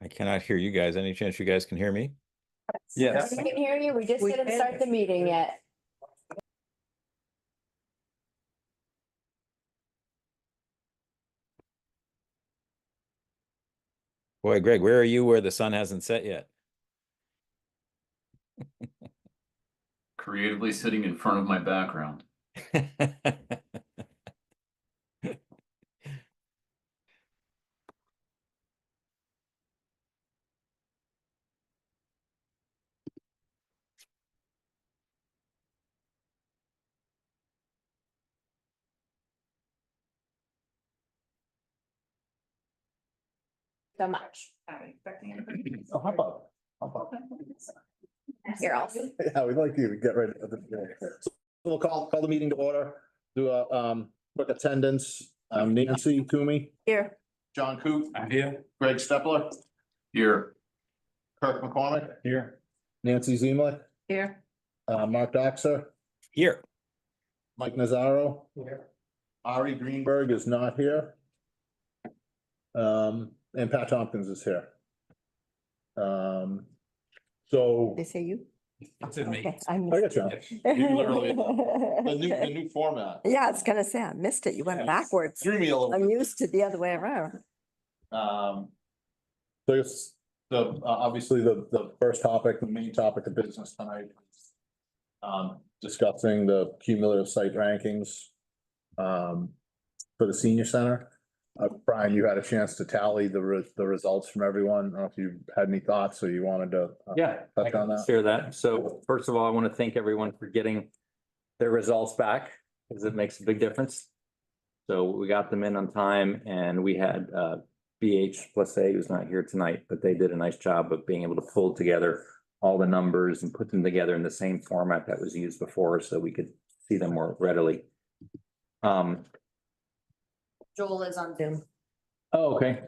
I cannot hear you guys. Any chance you guys can hear me? Yes. We can hear you. We just We didn't can. start the meeting yet. Boy, Greg, where are you where the sun hasn't set yet? Creatively sitting in front of my background. So much. Oh, how about? Here, I'll. Yeah, we'd like you to get ready. So we'll call the meeting to order, do a quick attendance. Nancy Toomey, Here. John Coop, I'm here. Greg Stepler, Here. Kirk McCormick, Here. Nancy Ziemlich, Here. Mark Doxer, Here. Mike Nazaro. Here. Ari Greenberg is not here. And Pat Tompkins is here. So They say you? It's in me. Okay, I I missed got you. You literally, the it. new format. Yeah, I was gonna say, I missed it. You went backwards. Threw me a little. I'm used to the other way around. So it's obviously the first topic, the main topic of business tonight. Discussing the cumulative site rankings. For the senior center. Brian, you had a chance to tally the results from everyone. I don't know if you had any thoughts or you wanted to. Yeah, I Touch on can that. share that. So first of all, I want to thank everyone for getting their results back because it makes a big difference. So we got them in on time and we had BH plus A who's not here tonight, but they did a nice job of being able to pull together all the numbers and put them together in the same format that was used before so we could see them more readily. Joel is on Zoom. Oh, okay.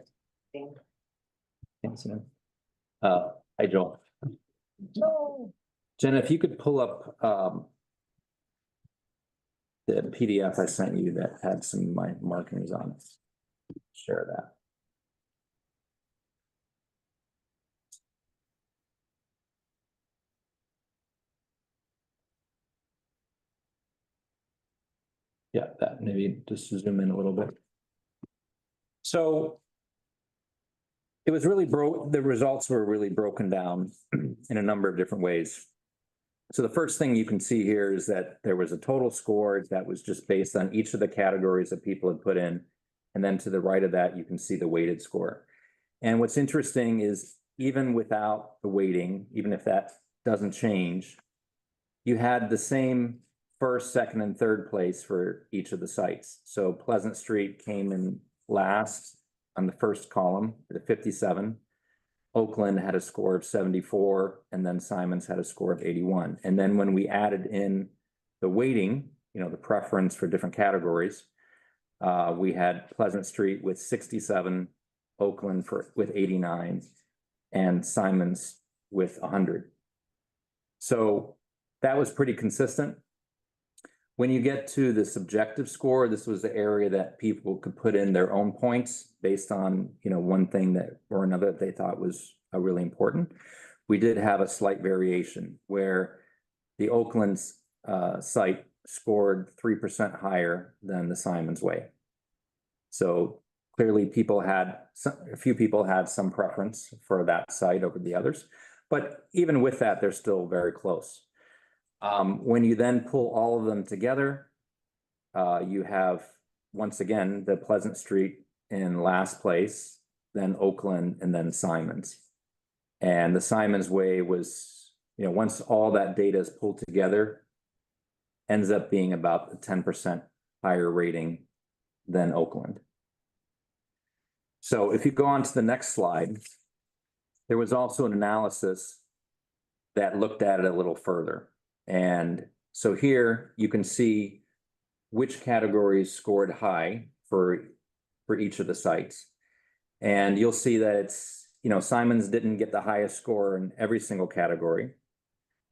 Thanks, man. Hi, Joel. Jenna, if you could pull up the PDF I sent you that had some of my markings on it. Share that. Yeah, that maybe just to zoom in a little bit. So it was really the results were really broken down in a number of different ways. So the first thing you can see here is that there was a total score that was just based on each of the categories that people had put in. And then to the right of that, you can see the weighted score. And what's interesting is even without the weighting, even if that doesn't change, you had the same first, second, and third place for each of the sites. So Pleasant Street came in last on the first column at 57. Oakland had a score of 74, and then Simons had a score of 81. And then when we added in the weighting, you know, the preference for different categories, we had Pleasant Street with 67, Oakland with 89, and Simons with 100. So that was pretty consistent. When you get to the subjective score, this was the area that people could put in their own points based on, you know, one thing that or another that they thought was really important. We did have a slight variation where the Oakland's site scored 3% higher than the Simons Way. So clearly a few people had some preference for that site over the others, but even with that, they're still very close. When you then pull all of them together, you have, once again, the Pleasant Street in last place, then Oakland, and then Simons. And the Simons Way was, you know, once all that data is pulled together, ends up being about a 10% higher rating than Oakland. So if you go on to the next slide, there was also an analysis that looked at it a little further. And so here you can see which categories scored high for each of the sites. And you'll see that it's, you know, Simons didn't get the highest score in every single category,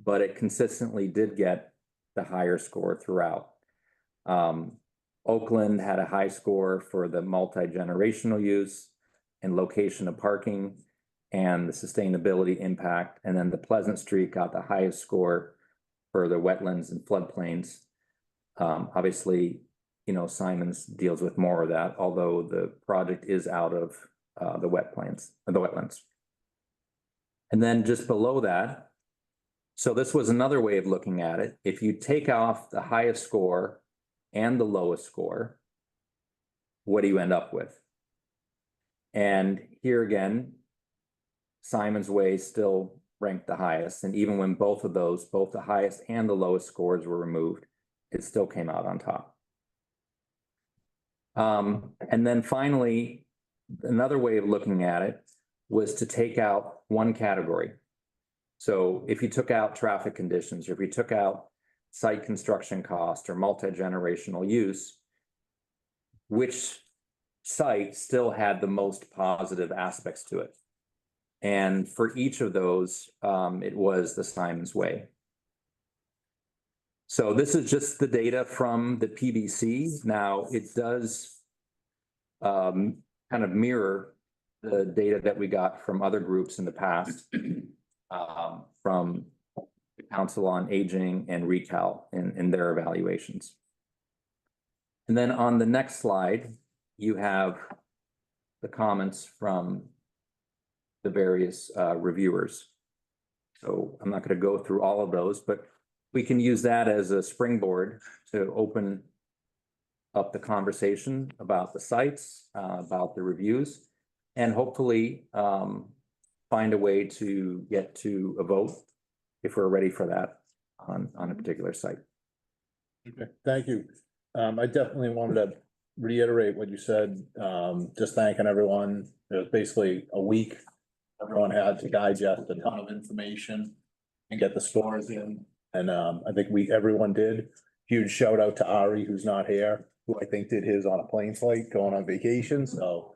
but it consistently did get the higher score throughout. Oakland had a high score for the multi-generational use and location of parking. and the sustainability impact. And then the Pleasant Street got the highest score for the wetlands and floodplains. Obviously, you know, Simons deals with more of that, although the project is out of the wetlands. And then just below that, so this was another way of looking at it. If you take off the highest score and the lowest score, what do you end up with? And here again, Simon's Way still ranked the highest. And even when both of those, both the highest and the lowest scores were removed, it still came out on top. And then finally, another way of looking at it was to take out one category. So if you took out traffic conditions, or if you took out site construction cost or multi-generational use, which site still had the most positive aspects to it? And for each of those, it was the Simons Way. So this is just the data from the PBC. Now it does kind of mirror the data that we got from other groups in the past, from the Council on Aging and ReCal in their evaluations. And then on the next slide, you have the comments from the various reviewers. So I'm not going to go through all of those, but we can use that as a springboard to open up the conversation about the sites, about the reviews, and hopefully find a way to get to a vote if we're ready for that on a particular site. Okay, thank you. I definitely wanted to reiterate what you said, just thanking everyone. It was basically a week. Everyone had to digest a ton of information and get the scores in. And I think everyone did. Huge shout out to Ari, who's not here, who I think did his on a plane flight going on vacation. So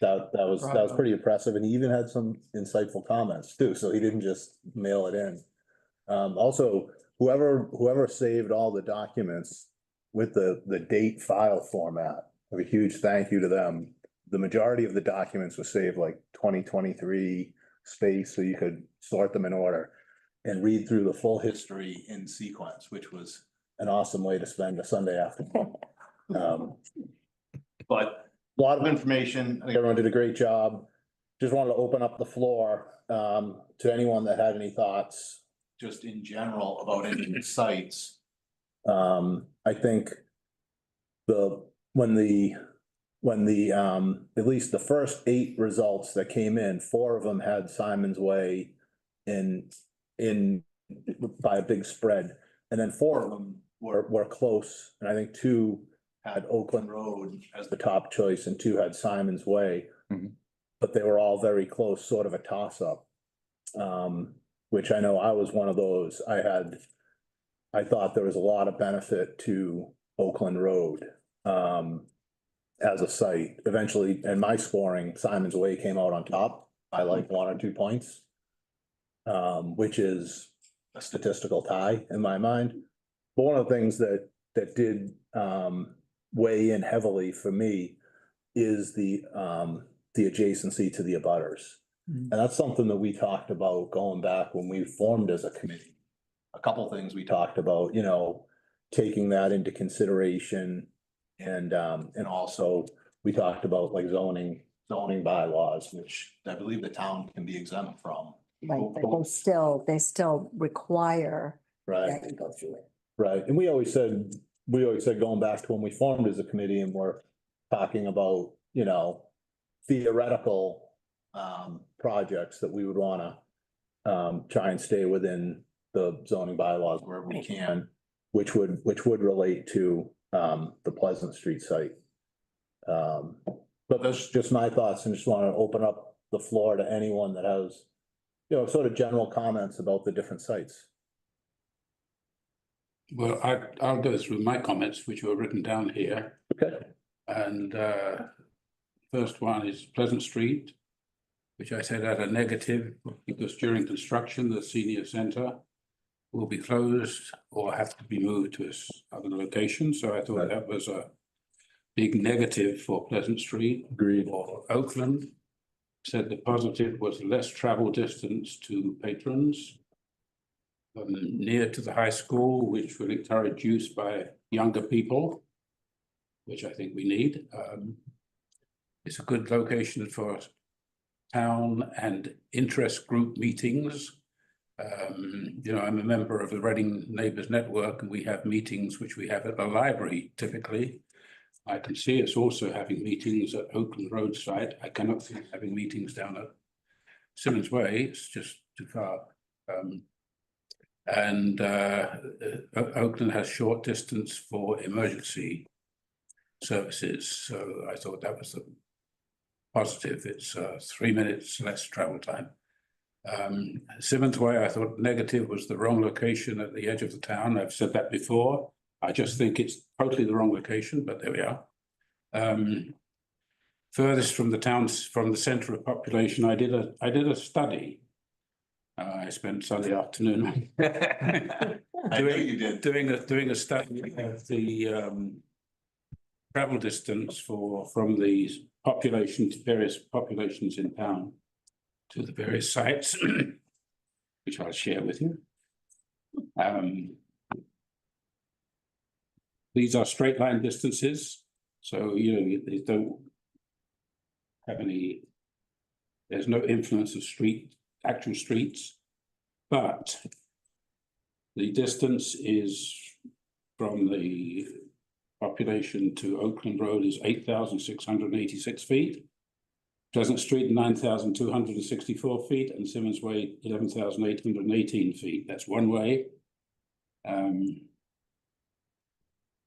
that was pretty impressive. And he even had some insightful comments too. So he didn't just mail it in. Also, whoever saved all the documents with the date file format, a huge thank you to them. The majority of the documents were saved like 2023 space, so you could sort them in order and read through the full history in sequence, which was an awesome way to spend a Sunday afternoon. But a lot of information. I think everyone did a great job. Just wanted to open up the floor to anyone that had any thoughts, just in general about any of the sites. I think when the at least the first 8 results that came in, 4 of them had Simons Way in by a big spread, and then 4 of them were close, and I think 2 had Oakland Road as the top choice and 2 had Simons Way. Mhm. But they were all very close, sort of a toss-up, which I know I was one of those. I thought there was a lot of benefit to Oakland Road as a site. Eventually, in my scoring, Simons Way came out on top by like 1 or 2 points, which is a statistical tie in my mind. But one of the things that did weigh in heavily for me is the adjacency to the abutters. And that's something that we talked about going back when we formed as a committee. A couple of things we talked about, you know, taking that into consideration, and also we talked about like zoning bylaws, which I believe the town can be exempt from. Right, but they still require Right, that you go through it. right. And we always said going back to when we formed as a committee and we're talking about, you know, theoretical projects that we would wanna try and stay within the zoning bylaws where we can, which would relate to the Pleasant Street site. But that's just my thoughts, and just want to open up the floor to anyone that has, you know, sort of general comments about the different sites. Well, I'll go through my comments, which were written down here. Okay. And first one is Pleasant Street, which I said had a negative because during construction, the senior centre will be closed or have to be moved to other location. So I thought that was a big negative for Pleasant Street. Agreed. Or Oakland. said the positive was less travel distance to patrons. Near to the high school, which will encourage use by younger people, which I think we need. It's a good location for town and interest group meetings. You know, I'm a member of the Reading Neighbours Network, and we have meetings which we have at the library typically. I can see us also having meetings at Oakland Road site. I cannot see having meetings down at Simmons Way, it's just too far. Oakland has short distance for emergency services, so I thought that was the positive. It's 3 minutes less travel time. Simmons Way, I thought negative was the wrong location at the edge of the town. I've said that before. I just think it's totally the wrong location, but there we are. Furthest from the towns, from the center of population, I did a study. I spent Sunday afternoon doing a study of the travel distance from the populations, various populations in town to the various sites, which I'll share with you. These are straight line distances, so you know they don't have any. There's no influence of actual streets, but the distance is from the population to Oakland Road is 8,686 feet. Pleasant Street, 9,264 feet, and Simmons Way, 11,818 feet. That's one way.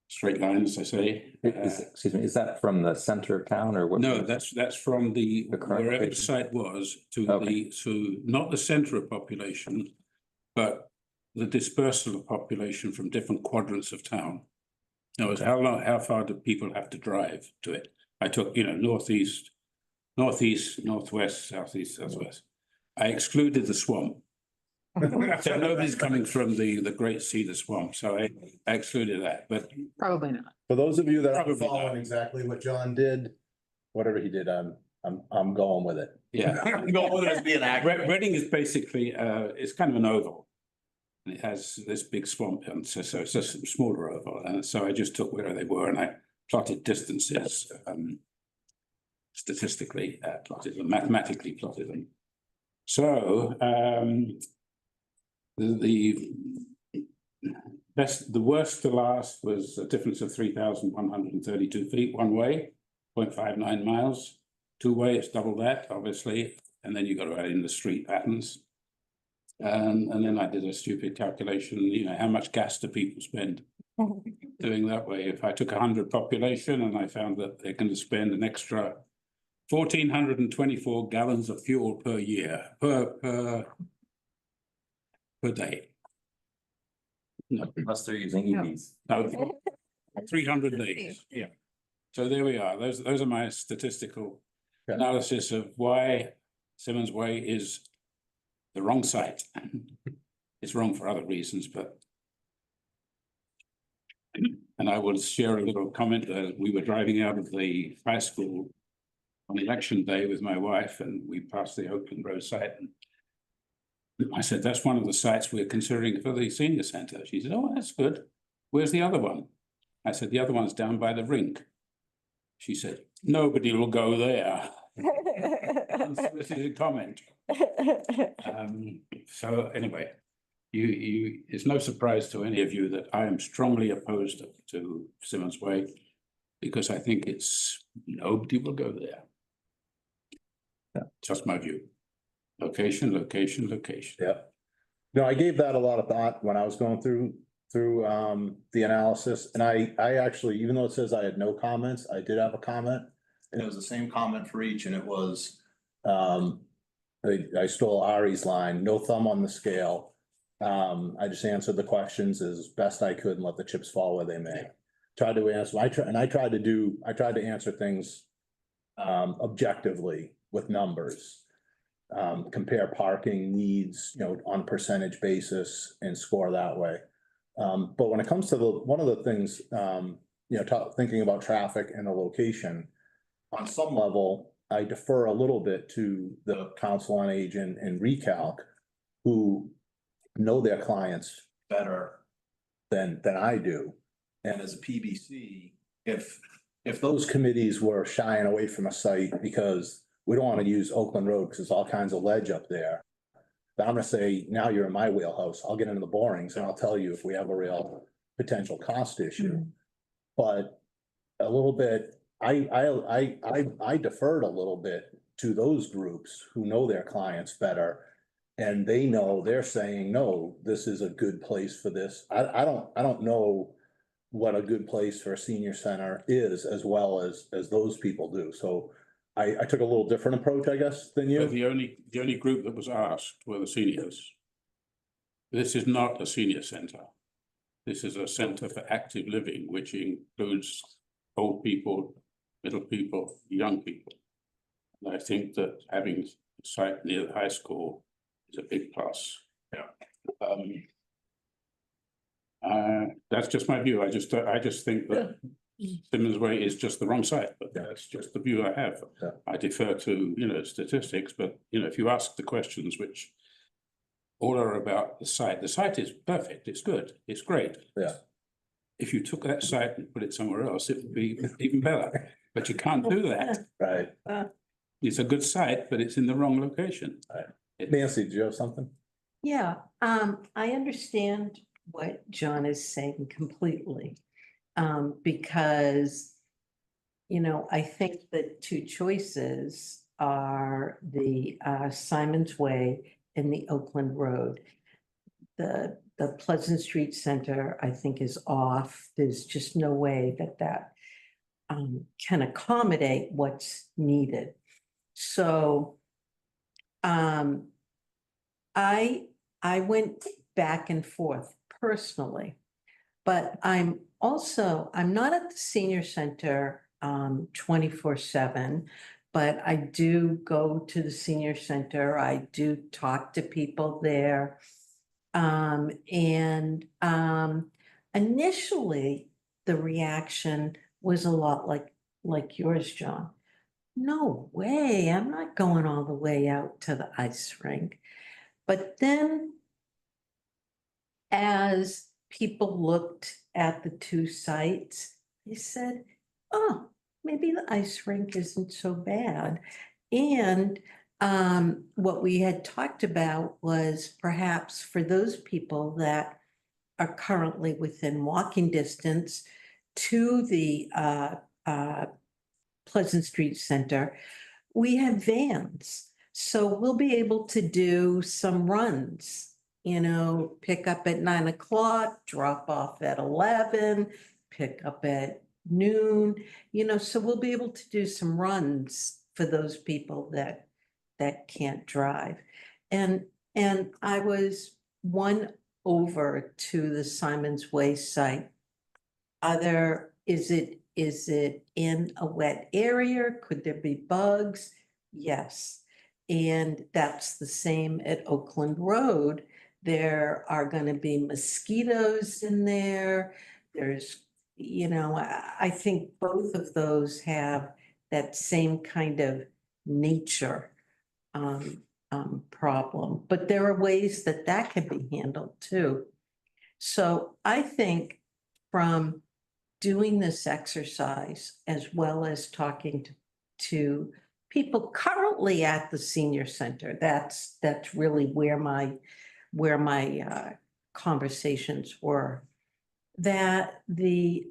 Straight line, as I say. Excuse me, is that from the center of town or what? No, that's from the current wherever the location? site was to Okay. to not the center of population, but the dispersal of population from different quadrants of town. Now, how far do people have to drive to it? I took, you know, northeast, northwest, southeast, southwest. I excluded the swamp. So nobody's coming from the Great Cedar Swamp, so I excluded that, but Probably not. For those of you that are Probably following not. exactly what John did, whatever he did, I'm going with it. yeah. Reading is basically, it's kind of an oval. And it has this big swamp, and so it's a smaller oval, and so I just took where they were and I plotted distances, statistically plotted them, mathematically plotted them. So, the worst to last was a difference of 3,132 feet one way, 0.59 miles. Two way, it's double that, obviously, and then you got to add in the street patterns. And then I did a stupid calculation, you know, how much gas do people spend doing that way? If I took 100 population and I found that they're going to spend an extra 1,424 gallons of fuel per year, per day. No, Unless they're using No. EVs. no, 300 days, yeah. So there we are. Those are my statistical Yeah. analysis of why Simmons Way is the wrong site. It's wrong for other reasons, but. And I will share a little comment. We were driving out of the high school on election day with my wife, and we passed the Oakland Road site. And I said, that's one of the sites we're considering for the senior center. She said, oh, that's good. Where's the other one? I said, the other one's down by the rink. She said, nobody will go there. Unsolicited comment. So anyway, it's no surprise to any of you that I am strongly opposed to Simmons Way, because I think nobody will go there. Yeah. Just my view. Location, location, location. Yeah. No, I gave that a lot of thought when I was going through the analysis, and I actually, even though it says I had no comments, I did have a comment. And it was the same comment for each, and it was, I stole Ari's line, no thumb on the scale. I just answered the questions as best I could and let the chips fall where they may. Tried to answer, I tried to answer things objectively with numbers. Compare parking needs, you know, on percentage basis and score that way. But when it comes to one of the things, you know, thinking about traffic and the location, on some level, I defer a little bit to the Council on Aging and Recalc, who know their clients better than I do. And as a PBC, if those committees were shying away from a site because we don't want to use Oakland Road because there's all kinds of ledge up there, then I'm gonna say, now you're in my wheelhouse. I'll get into the borings and I'll tell you if we have a real potential cost issue. But a little bit, I deferred a little bit to those groups who know their clients better. And they know, they're saying, no, this is a good place for this. I don't know what a good place for a senior center is as well as those people do. So I took a little different approach, I guess, than But you. the only group that was asked were the seniors. This is not a senior centre. This is a centre for active living, which includes old people, middle people, young people. And I think that having a site near the high school is a big plus. That's just my view. I just think that Simmons Way is just the wrong site, but that's just the view I have. Yeah. I defer to, statistics, but, if you ask the questions which all are about the site is perfect, it's good, it's great. Yeah. If you took that site and put it somewhere else, it would be even better, but you can't do that. Right. It's a good site, but it's in the wrong location. Nancy, do you have something? Yeah, I understand what John is saying completely. Because, I think the two choices are the Simon's Way and the Oakland Road. The Pleasant Street Center, I think, is off. There's just no way that can accommodate what's needed. So I went back and forth personally, but I'm not at the senior center 24/7, but I do go to the senior center. I do talk to people there. Initially the reaction was a lot like yours, John. No way, I'm not going all the way out to the ice rink. But then as people looked at the two sites, they said, oh, maybe the ice rink isn't so bad. And what we had talked about was perhaps for those people that are currently within walking distance to the Pleasant Street Center, we have vans. So we'll be able to do some runs, pick up at 9 o'clock, drop off at 11, pick up at noon, so we'll be able to do some runs for those people that can't drive. And I was won over to the Simon's Way site. Is it in a wet area? Could there be bugs? Yes. And that's the same at Oakland Road. There are going to be mosquitoes in there. There's, I think both of those have that same kind of nature problem, but there are ways that can be handled too. So I think from doing this exercise, as well as talking to people currently at the senior center, that's really where my conversations were, that the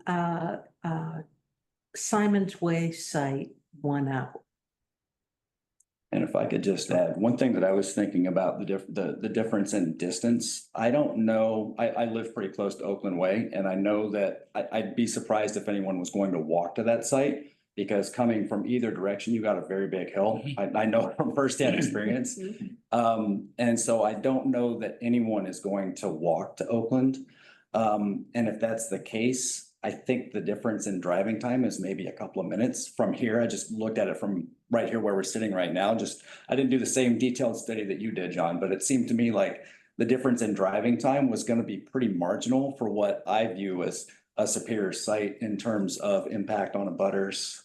Simon's Way site won out. And if I could just add, one thing that I was thinking about the difference in distance, I don't know, I live pretty close to Oakland Way, and I know that I'd be surprised if anyone was going to walk to that site, because coming from either direction, you got a very big hill. I know from firsthand experience. And so I don't know that anyone is going to walk to Oakland. And if that's the case, I think the difference in driving time is maybe a couple of minutes from here. I just looked at it from right here where we're sitting right now. I didn't do the same detailed study that you did, John, but it seemed to me like the difference in driving time was going to be pretty marginal for what I view as a superior site in terms of impact on abutters,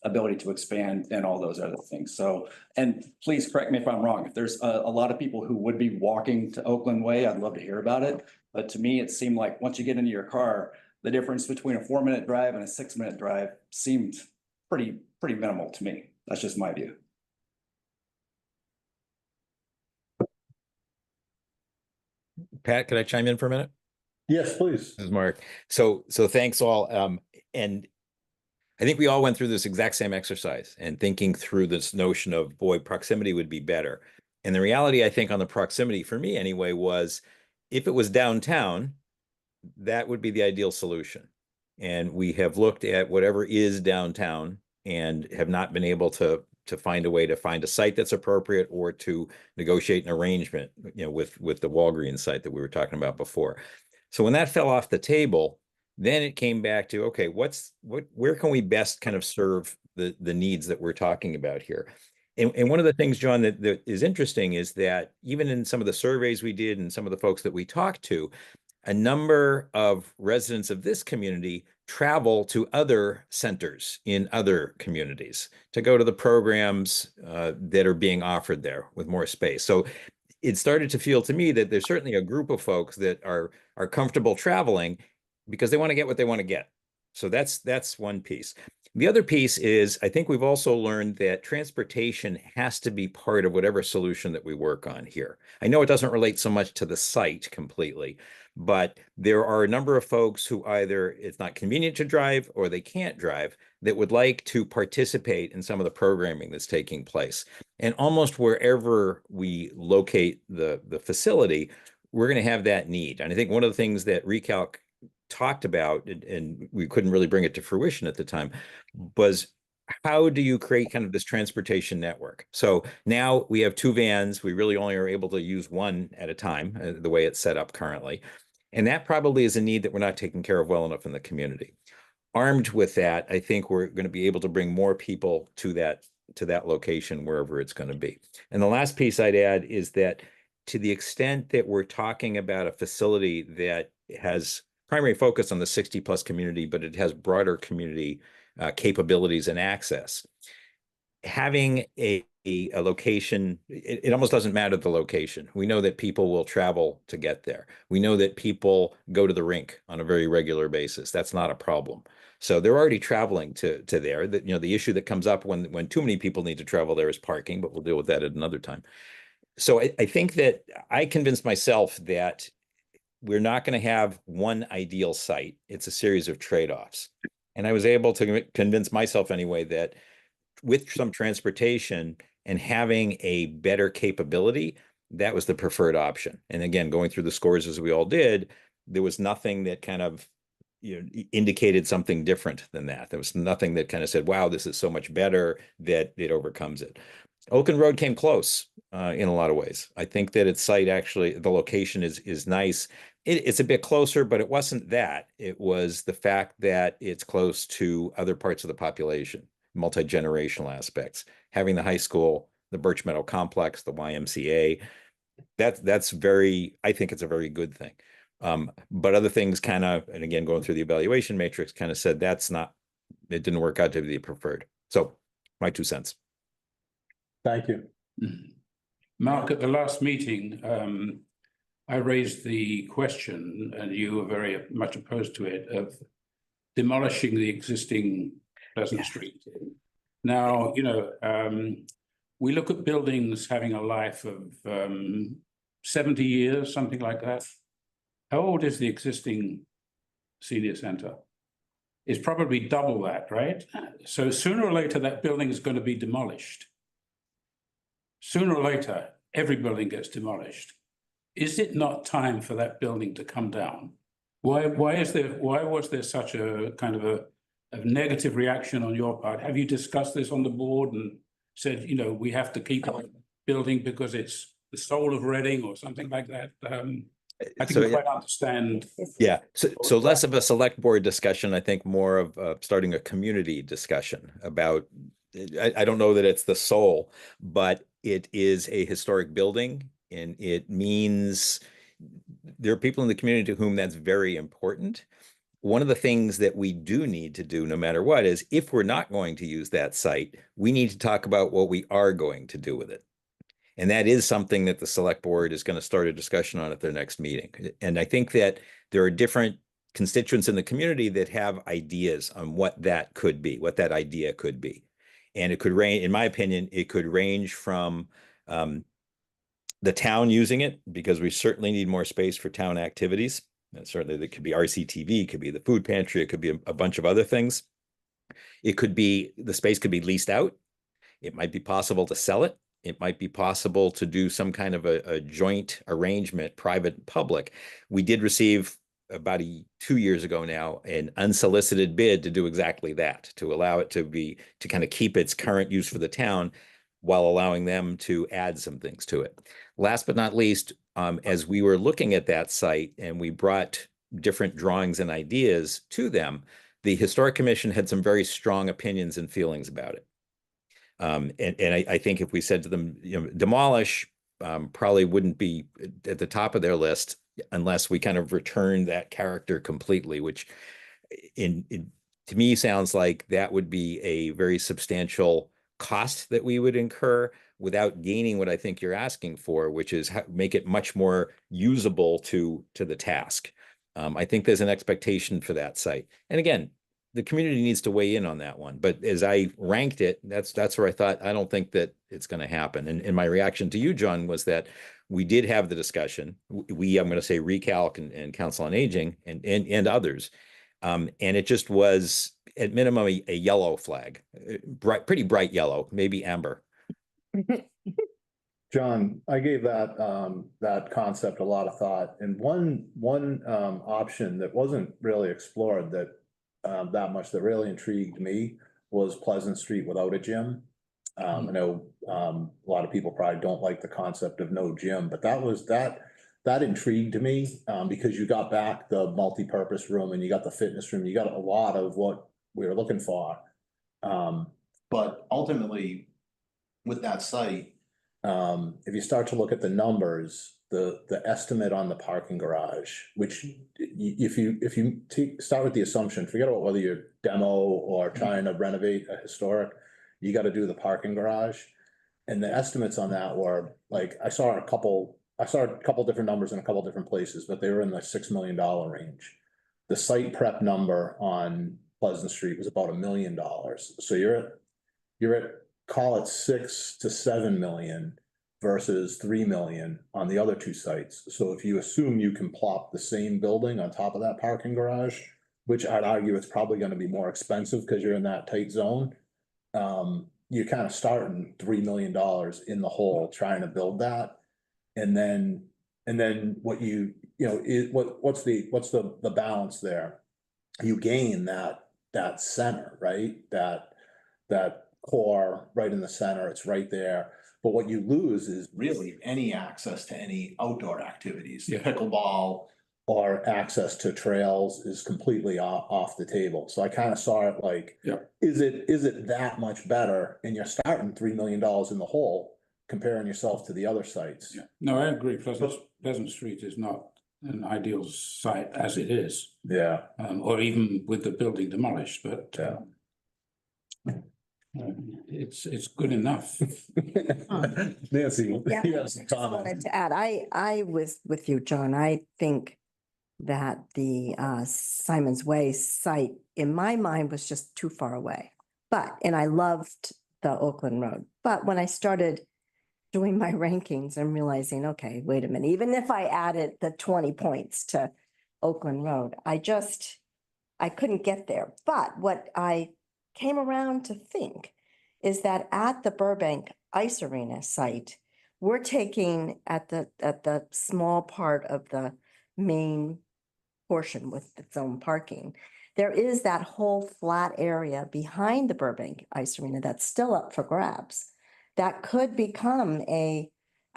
ability to expand and all those other things. So, and please correct me if I'm wrong. If there's a lot of people who would be walking to Oakland Way, I'd love to hear about it. But to me, it seemed like once you get into your car, the difference between a 4-minute drive and a 6-minute drive seemed pretty minimal to me. That's just my view. Pat, could I chime in for a minute? Yes, please. This is Mark. So thanks all. And I think we all went through this exact same exercise and thinking through this notion of, boy, proximity would be better. And the reality, I think, on the proximity for me anyway, was if it was downtown, that would be the ideal solution. And we have looked at whatever is downtown and have not been able to find a way to find a site that's appropriate or to negotiate an arrangement, with the Walgreens site that we were talking about before. So when that fell off the table, then it came back to, okay, where can we best kind of serve the needs that we're talking about here? And one of the things, John, that is interesting is that even in some of the surveys we did and some of the folks that we talked to, a number of residents of this community travel to other centers in other communities to go to the programs that are being offered there with more space. So it started to feel to me that there's certainly a group of folks that are comfortable traveling because they want to get what they want to get. So that's one piece. The other piece is, I think we've also learned that transportation has to be part of whatever solution that we work on here. I know it doesn't relate so much to the site completely, but there are a number of folks who either it's not convenient to drive or they can't drive that would like to participate in some of the programming that's taking place. And almost wherever we locate the facility, we're going to have that need. And I think one of the things that Recalc talked about, and we couldn't really bring it to fruition at the time, was how do you create kind of this transportation network? So now we have 2 vans. We really only are able to use one at a time, the way it's set up currently. And that probably is a need that we're not taking care of well enough in the community. Armed with that, I think we're going to be able to bring more people to that location, wherever it's going to be. And the last piece I'd add is that to the extent that we're talking about a facility that has primary focus on the 60+ community, but it has broader community capabilities and access, having a location, it almost doesn't matter the location. We know that people will travel to get there. We know that people go to the rink on a very regular basis. That's not a problem. So they're already traveling to there. That, the issue that comes up when too many people need to travel there is parking, but we'll deal with that at another time. So I think that I convinced myself that we're not going to have one ideal site. It's a series of trade-offs. And I was able to convince myself anyway that with some transportation and having a better capability, that was the preferred option. And again, going through the scores as we all did, there was nothing that kind of indicated something different than that. There was nothing that kind of said, wow, this is so much better that it overcomes it. Oakland Road came close in a lot of ways. I think that its site, actually, the location is nice. It's a bit closer, but it wasn't that. It was the fact that it's close to other parts of the population, multi-generational aspects, having the high school, the Birch Meadow complex, the YMCA. That's I think it's a very good thing. But other things kind of, and again, going through the evaluation matrix kind of said it didn't work out to be the preferred. So my 2 cents. Thank you. Mark, at the last meeting, I raised the question, and you were very much opposed to it, of demolishing the existing Pleasant Street. Now, we look at buildings having a life of 70 years, something like that. How old is the existing senior center? It's probably double that, right? So sooner or later, that building is going to be demolished. Sooner or later, every building gets demolished. Is it not time for that building to come down? Why was there such a kind of a negative reaction on your part? Have you discussed this on the board and said, we have to keep building because it's the soul of Reading or something like that? I didn't quite understand. Yeah, so less of a select board discussion, I think more of starting a community discussion about, I don't know that it's the soul, but it is a historic building, and it means there are people in the community to whom that's very important. one of the things that we do need to do, no matter what, is if we're not going to use that site, we need to talk about what we are going to do with it. And that is something that the select board is going to start a discussion on at their next meeting. And I think that there are different constituents in the community that have ideas on what that could be, what that idea could be. And it could range, in my opinion, it could range from the town using it, because we certainly need more space for town activities. And certainly there could be RCTV, it could be the food pantry, it could be a bunch of other things. It could be, the space could be leased out. It might be possible to sell it. It might be possible to do some kind of a joint arrangement, private and public. We did receive about 2 years ago now, an unsolicited bid to do exactly that, to allow it to kind of keep its current use for the town while allowing them to add some things to it. Last but not least, as we were looking at that site and we brought different drawings and ideas to them, the Historic Commission had some very strong opinions and feelings about it. And I think if we said to them, demolish, probably wouldn't be at the top of their list unless we kind of return that character completely, which to me sounds like that would be a very substantial cost that we would incur without gaining what I think you're asking for, which is make it much more usable to the task. I think there's an expectation for that site. And again, the community needs to weigh in on that one. But as I ranked it, that's where I thought, I don't think that it's going to happen. And my reaction to you, John, was that we did have the discussion. I'm going to say Recalc and Council on Aging and others. And it just was at minimum a yellow flag, pretty bright yellow, maybe amber. John, I gave that concept a lot of thought, and one option that wasn't really explored that much that really intrigued me was Pleasant Street without a gym. I know a lot of people probably don't like the concept of no gym, but that intrigued me because you got back the multi-purpose room and you got the fitness room, you got a lot of what we were looking for. But ultimately, with that site, if you start to look at the numbers, the estimate on the parking garage, which if you start with the assumption, forget about whether you're demo or trying to renovate a historic, you got to do the parking garage. And the estimates on that were like, I saw a couple different numbers in a couple different places, but they were in the $6 million range. The site prep number on Pleasant Street was about $1 million. So you're at call it 6 to 7 million versus 3 million on the other two sites. So if you assume you can plop the same building on top of that parking garage, which I'd argue it's probably going to be more expensive because you're in that tight zone, you're kind of starting $3 million in the hole trying to build that. And then what what's the balance there? You gain that center, right? That core right in the center, it's right there. But what you lose is really any access to any outdoor activities. Yeah. Pickleball or access to trails is completely off the table. So I kind of saw it like, Yeah. is it that much better? And you're starting $3 million in the hole, comparing yourself to the other sites. Yeah, no, I agree. Pleasant Street is not an ideal site as it is, Yeah. or even with the building demolished, but Yeah. it's good enough. Nancy, Yeah, you I have some just wanted comments. to add, I was with you, John. I think that the Simon's Way site, in my mind, was just too far away. And I loved the Oakland Road. But when I started doing my rankings, I'm realizing, okay, wait a minute, even if I added the 20 points to Oakland Road, I couldn't get there. But what I came around to think is that at the Burbank Ice Arena site, we're taking at the small part of the main portion with its own parking. There is that whole flat area behind the Burbank Ice Arena that's still up for grabs. That could become I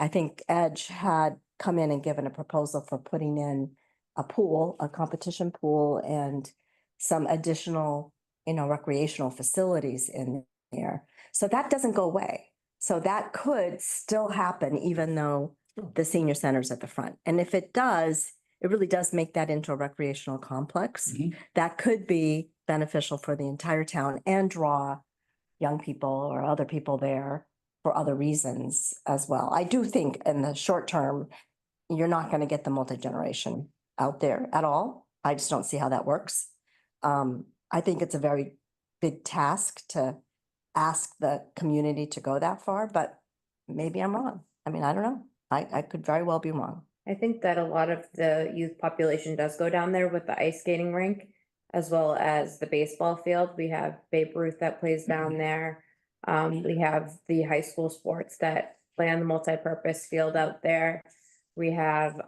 think Edge had come in and given a proposal for putting in a pool, a competition pool, and some additional, recreational facilities in there. So that doesn't go away. So that could still happen even though the senior center's at the front. And if it does, it really does make that into a recreational complex. Mhm. That could be beneficial for the entire town and draw young people or other people there for other reasons as well. I do think in the short term, you're not going to get the multi-generation out there at all. I just don't see how that works. I think it's a very big task to ask the community to go that far, but maybe I'm wrong. I mean, I don't know. I could very well be wrong. I think that a lot of the youth population does go down there with the ice skating rink as well as the baseball field. We have Babe Ruth that plays down there. We have the high school sports that play on the multi-purpose field out there. We have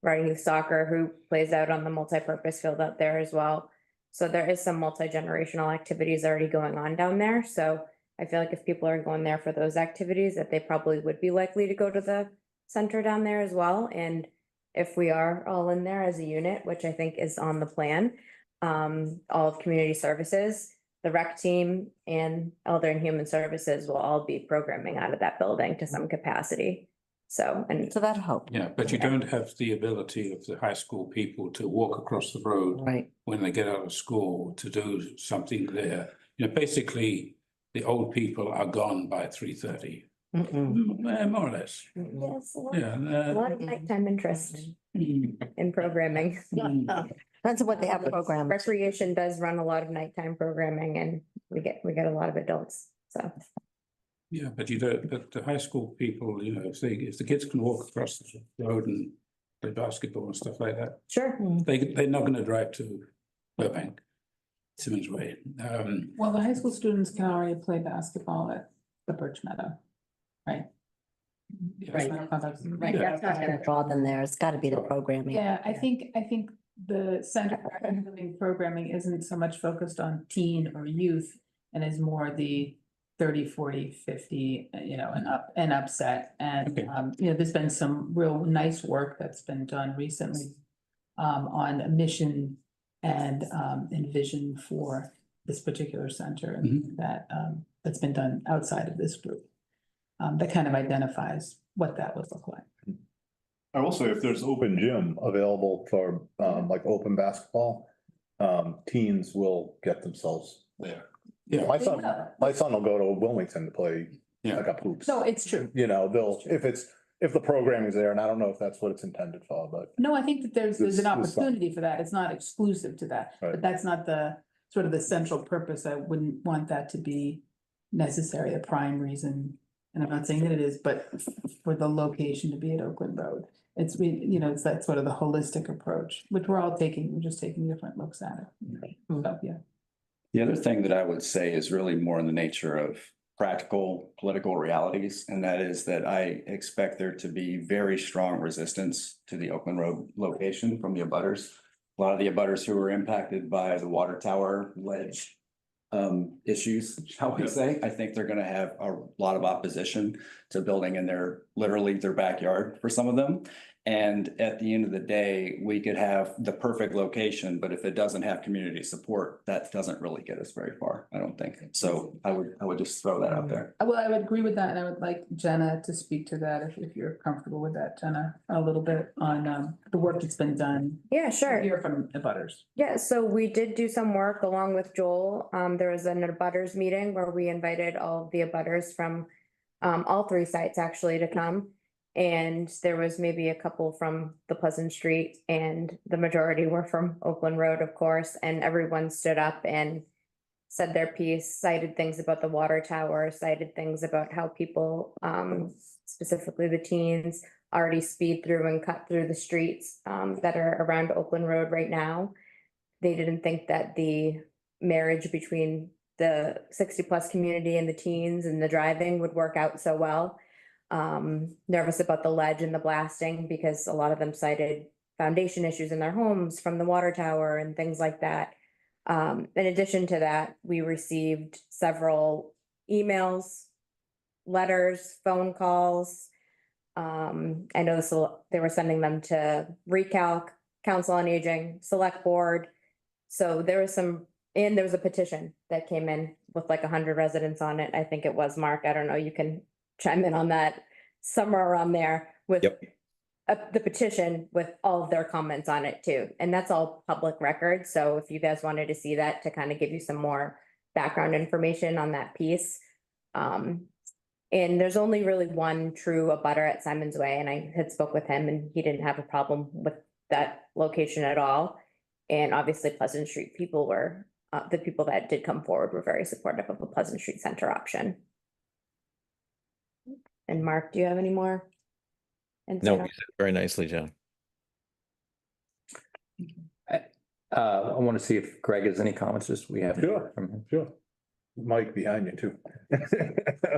Riding Youth Soccer who plays out on the multi-purpose field out there as well. So there is some multi-generational activities already going on down there. So I feel like if people are going there for those activities, that they probably would be likely to go to the center down there as well. And if we are all in there as a unit, which I think is on the plan, all of community services, the rec team and Elder and Human Services will all be programming out of that building to some capacity. So, and So that hope, Yeah, but you don't have the ability of the high school people to walk across the road right? when they get out of school to do something there. You know, basically, the old people are gone by 3:30, more or less. yes, a Yeah. lot of nighttime interest in programming. Depends on what they have programmed. Recreation does run a lot of nighttime programming and we get a lot of adults, so. Yeah, but you don't, but the high school people, you know, if the kids can walk across the road and play basketball and stuff like that, Sure. they're not gonna drive to Burbank, Simmons Way. Well, the high school students can already play basketball at the Birch Meadow, right? Right. Right. Yeah. That's not gonna draw them there. It's gotta be the programming. Yeah, I think the Center for Active Living programming isn't so much focused on teen or youth and is more the 30, 40, 50, and upset. And, Okay. there's been some real nice work that's been done recently on a mission and vision for this particular center and that's been done outside of this group. That kind of identifies what that would look like. I will say if there's open gym available for like open basketball, teens will get themselves there. Yeah. My son will go to Wilmington to play Yeah. like a hoops. No, it's true. You know, if the programming's there, and I don't know if that's what it's intended for, but. No, I think that there's This- an this stuff. opportunity for that. It's not exclusive to that, Right. but that's not the sort of the central purpose. I wouldn't want that to be necessary, a prime reason. And I'm not saying that it is, but for the location to be at Oakland Road. It's that sort of the holistic approach, which we're just taking different looks at it. So, yeah. The other thing that I would say is really more in the nature of practical political realities, and that is that I expect there to be very strong resistance to the Oakland Road location from the abutters. A lot of the abutters who were impacted by the water tower ledge issues, shall we say, I think they're gonna have a lot of opposition to building in literally their backyard for some of them. And at the end of the day, we could have the perfect location, but if it doesn't have community support, that doesn't really get us very far, I don't think. So I would just throw that out there. Well, I would agree with that, and I would like Jenna to speak to that if you're comfortable with that, Jenna, a little bit on the work that's been done. Yeah, sure. Hear from the butters. Yeah, so we did do some work along with Joel. There was an abutters meeting where we invited all of the abutters from all three sites actually to come. And there was maybe a couple from the Pleasant Street and the majority were from Oakland Road, of course, and everyone stood up and said their piece, cited things about the water tower, cited things about how people, specifically the teens, already speed through and cut through the streets that are around Oakland Road right now. They didn't think that the marriage between the 60+ community and the teens and the driving would work out so well. Nervous about the ledge and the blasting because a lot of them cited foundation issues in their homes from the water tower and things like that. In addition to that, we received several emails, letters, phone calls. I know they were sending them to Recalc, Council on Aging, Select Board. So there was there was a petition that came in with like 100 residents on it. I think it was, Mark. I don't know. You can chime in on that, somewhere around there with Yep. the petition with all of their comments on it too. And that's all public record. So if you guys wanted to see that to kind of give you some more background information on that piece. And there's only really one true abutter at Simon's Way, and I had spoke with him and he didn't have a problem with that location at all. And obviously Pleasant Street people were, the people that did come forward were very supportive of a Pleasant Street Center option. And Mark, do you have any more? insight No, on- you said it very nicely, John. I want to see if Greg has any comments, just we have. Sure. from him. Sure. Mike behind you too.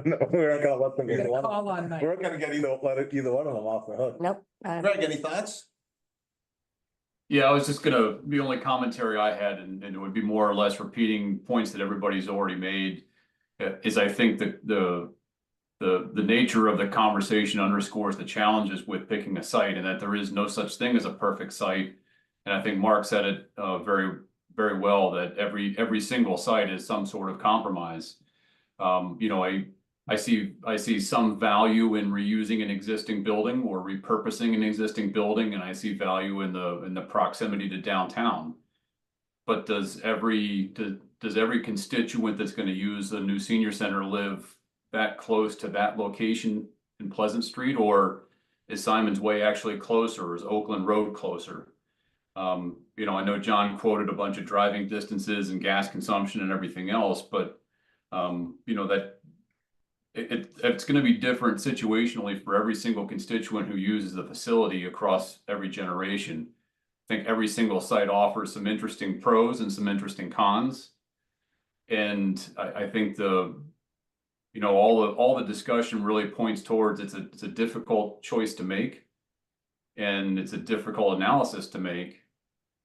No, we're not gonna let them get one. Call on Mike. We're not gonna get either one of them off the hook. Nope. Greg, any thoughts? Yeah, I was just gonna, the only commentary I had, and it would be more or less repeating points that everybody's already made, is I think that the nature of the conversation underscores the challenges with picking a site, and that there is no such thing as a perfect site. And I think Mark said it very, very well, that every single site is some sort of compromise. You know, I see some value in reusing an existing building or repurposing an existing building, and I see value in the proximity to downtown. But does every constituent that's going to use the new senior center live that close to that location in Pleasant Street, or is Simon's Way actually closer, or is Oakland Road closer? You know, I know John quoted a bunch of driving distances and gas consumption and everything else, but you know, that it's going to be different situationally for every single constituent who uses the facility across every generation. I think every single site offers some interesting pros and some interesting cons. And I think you know, all the discussion really points towards it's a difficult choice to make, and it's a difficult analysis to make.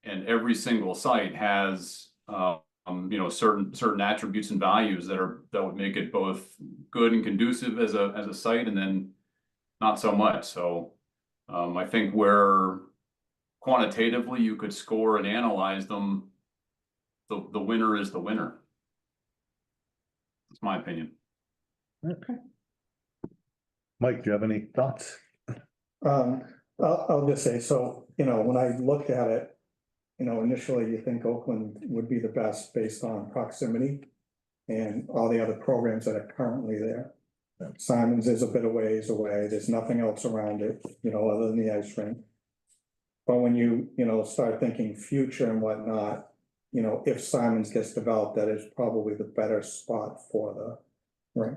And every single site has you know, certain attributes and values that would make it both good and conducive as a site, and then not so much. So I think where quantitatively you could score and analyze them, the winner is the winner. That's my opinion. Okay. Mike, do you have any thoughts? I'll just say, so, you know, when I looked at it, you know, initially you think Oakland would be the best based on proximity and all the other programs that are currently there. Simon's is a bit of ways away. There's nothing else around it, you know, other than the ice rink. But when you know, start thinking future and whatnot, you know, if Simon's gets developed, that is probably the better spot for the, right,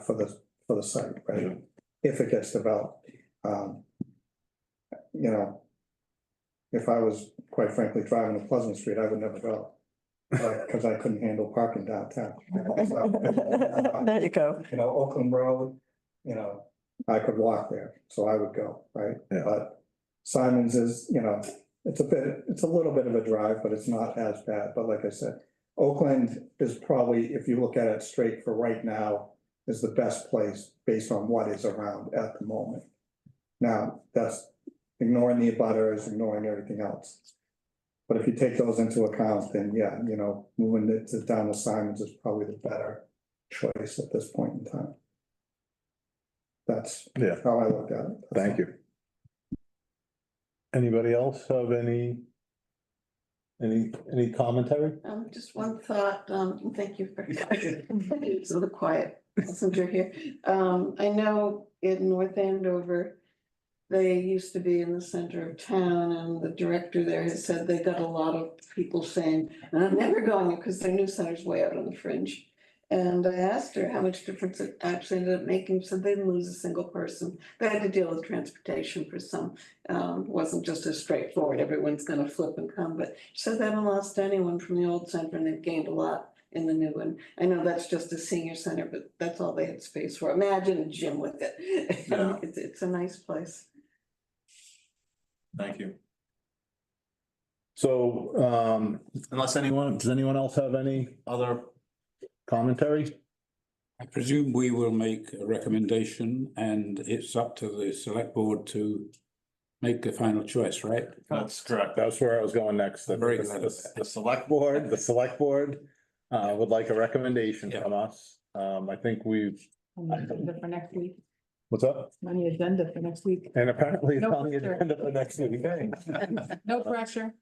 for the site, right? If it gets developed. You know, if I was, quite frankly, driving to Pleasant Street, I would never go. Because I couldn't handle parking downtown. There you go. You know, Oakland Road, you know, I could walk there, so I would go, right? Yeah. But Simon's is, you know, it's a little bit of a drive, but it's not as bad. But like I said, Oakland is probably, if you look at it straight for right now, is the best place based on what is around at the moment. Now, that's ignoring the abutters, ignoring everything else. But if you take those into account, then yeah, you know, moving it down to Simon's is probably the better choice at this point in time. That's how I look at it. Thank you. Anybody else have any commentary? Just one thought, thank you for it's a little quiet messenger here. I know in North Andover, they used to be in the center of town, and the director there has said they got a lot of people saying, and I'm never going because their new center's way out on the fringe. And I asked her how much difference it actually ended up making. She said they didn't lose a single person. They had to deal with transportation for some. It wasn't just as straightforward, everyone's gonna flip and come, but she said they haven't lost anyone from the old center, and they've gained a lot in the new one. I know that's just a senior center, but that's all they had space for. Imagine a gym with it. Yeah. It's a nice place. Thank you. So, does anyone else have any other commentary? I presume we will make a recommendation and it's up to the select board to make the final choice, right? That's correct. That's where I was going next. The Very good. the select board would like a recommendation from us. I think we've, For next week. What's up? On the agenda for next week. And apparently it's No on the pressure. agenda for next week. No pressure.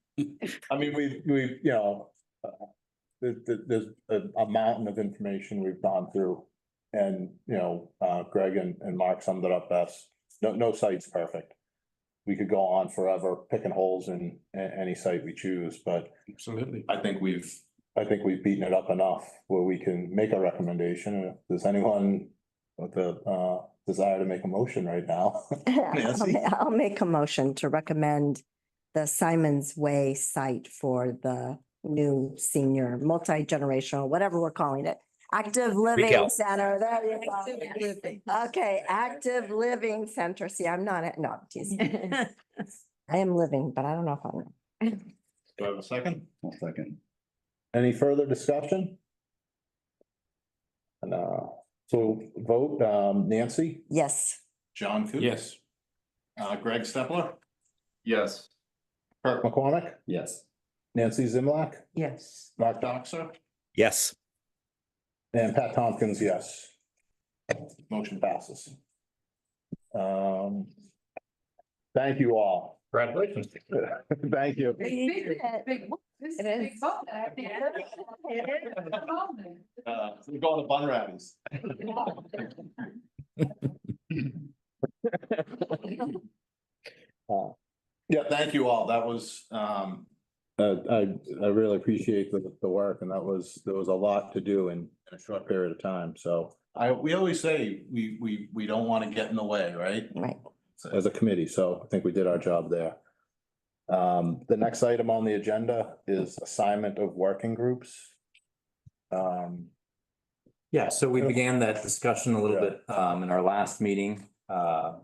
I mean, we, you know, there's a mountain of information we've gone through. And, you know, Greg and Mark summed it up best. No site's perfect. We could go on forever picking holes in any site we choose, but Absolutely. I think we've beaten it up enough where we can make a recommendation. And if there's anyone with the desire to make a motion right now. Nancy? I'll make a motion to recommend the Simon's Way site for the new senior, multi-generational, whatever we're calling it. Active Living Recap. Center, there you go. Okay, Active Living Center. See, I'm not, no, geez. I am living, but I don't know if I'm. Do I have a second? One second. Any further discussion? And, so vote, Nancy, Yes, John Coop. Yes. Greg Stepler, Yes. Kirk McCormick, Yes. Nancy Zimlack, Yes. Mark Doxer, Yes. and Pat Tompkins, yes. Motion passes. Thank you all. Congratulations. Thank you. It is. We're going to Bun Rallies. Yeah, thank you all. That was, I really appreciate the work, and there was a lot to do in a short period of time, so. We always say, we don't want to get in the way, right? right. As a committee, so I think we did our job there. The next item on the agenda is assignment of working groups. Yeah, so we began that discussion a little bit in our last meeting.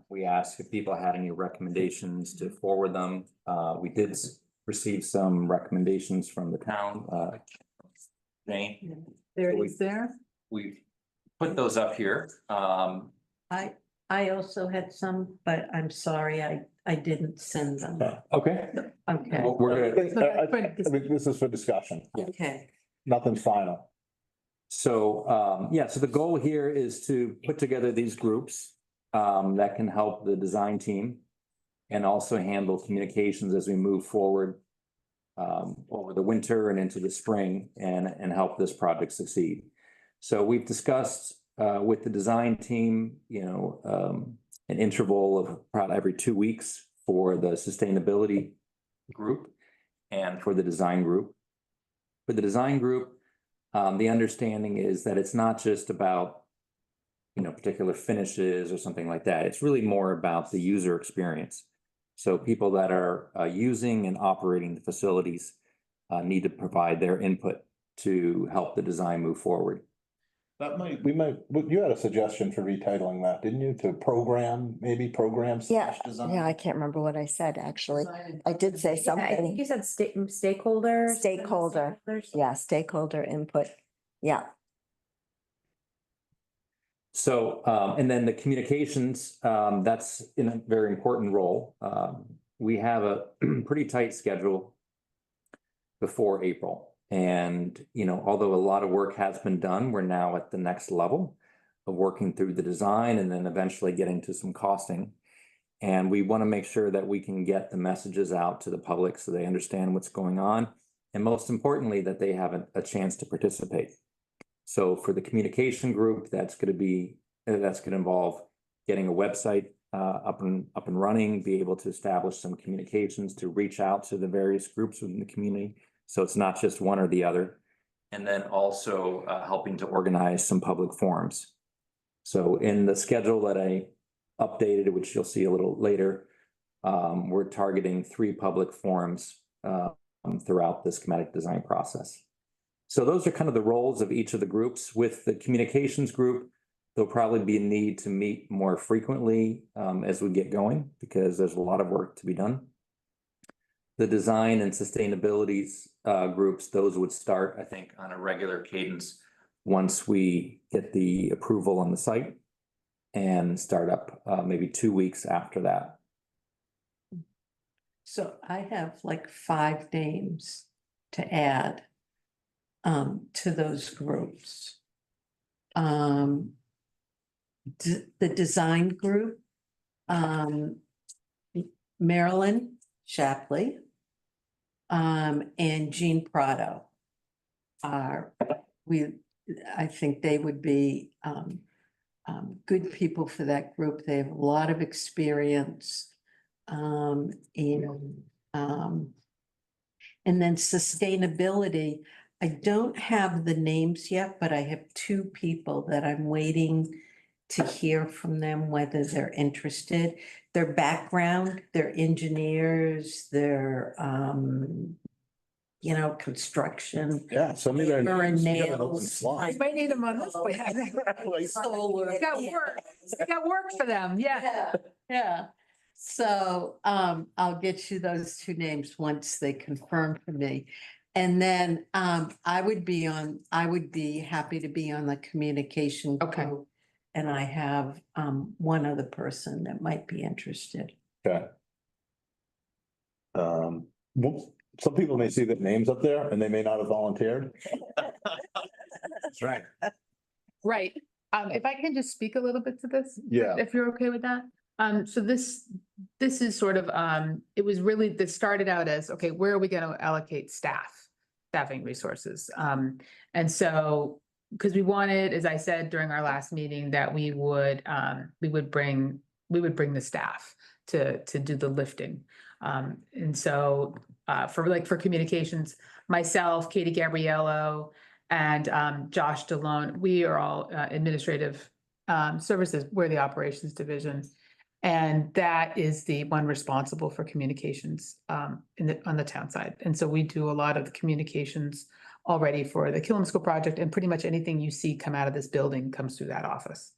We asked if people had any recommendations to forward them. We did receive some recommendations from the town. Jane, There it is there. we put those up here. I also had some, but I'm sorry, I didn't send them. Okay. Okay, We're gonna, I think this is for discussion, okay. nothing's final. so, yeah, so the goal here is to put together these groups that can help the design team and also handle communications as we move forward over the winter and into the spring and help this project succeed. So we've discussed with the design team, you know, an interval of about every 2 weeks for the sustainability group and for the design group. For the design group, the understanding is that it's not just about, you know, particular finishes or something like that. It's really more about the user experience. So people that are using and operating the facilities need to provide their input to help the design move forward. You had a suggestion for retitling that, didn't you? To program, maybe program Yeah, slash design? yeah, I can't remember what I said, actually. I did say I think something. you said stakeholder. Stakeholder. Yeah, stakeholder input. Yeah, So, and then the communications, that's in a very important role. We have a pretty tight schedule before April. And, you know, although a lot of work has been done, we're now at the next level of working through the design and then eventually getting to some costing. And we want to make sure that we can get the messages out to the public so they understand what's going on. And most importantly, that they have a chance to participate. So for the communication group, that's going to involve getting a website up and running, be able to establish some communications to reach out to the various groups within the community. So it's not just one or the other. And then also helping to organize some public forums. So in the schedule that I updated, which you'll see a little later, we're targeting 3 public forums throughout the schematic design process. So those are kind of the roles of each of the groups. With the communications group, there'll probably be a need to meet more frequently as we get going because there's a lot of work to be done. The design and sustainability groups, those would start, I think, on a regular cadence once we get the approval on the site and start up maybe 2 weeks after that. So I have like 5 names to add to those groups. the design group, Marilyn Shapley, and Jean Prado are, I think they would be, good people for that group. They have a lot of experience. And then sustainability, I don't have the names yet, but I have two people that I'm waiting to hear from them, whether they're interested. Their background, they're engineers, they're, construction. Yeah, so maybe. Paper and nails. I might need them on this plan. Solar. They got work. They got work for them, yeah. Yeah. So I'll get you those two names once they confirm for me. And then I would be happy to be on the communication Okay. group. And I have one other person that might be interested. Okay. Well, some people may see the names up there and they may not have volunteered. That's right. Right. If I can just speak a little bit to this. Yeah. If you're okay with that. So this is sort of, it was really, this started out as, okay, where are we going to allocate staffing resources? And so, because we wanted, as I said during our last meeting, that we would bring the staff to do the lifting. And so for communications, myself, Katie Gabriello, and Josh DeLone, we are all administrative services. We're the operations division. And that is the one responsible for communications on the town side. And so we do a lot of the communications already for the Killam School project, and pretty much anything you see come out of this building comes through that office.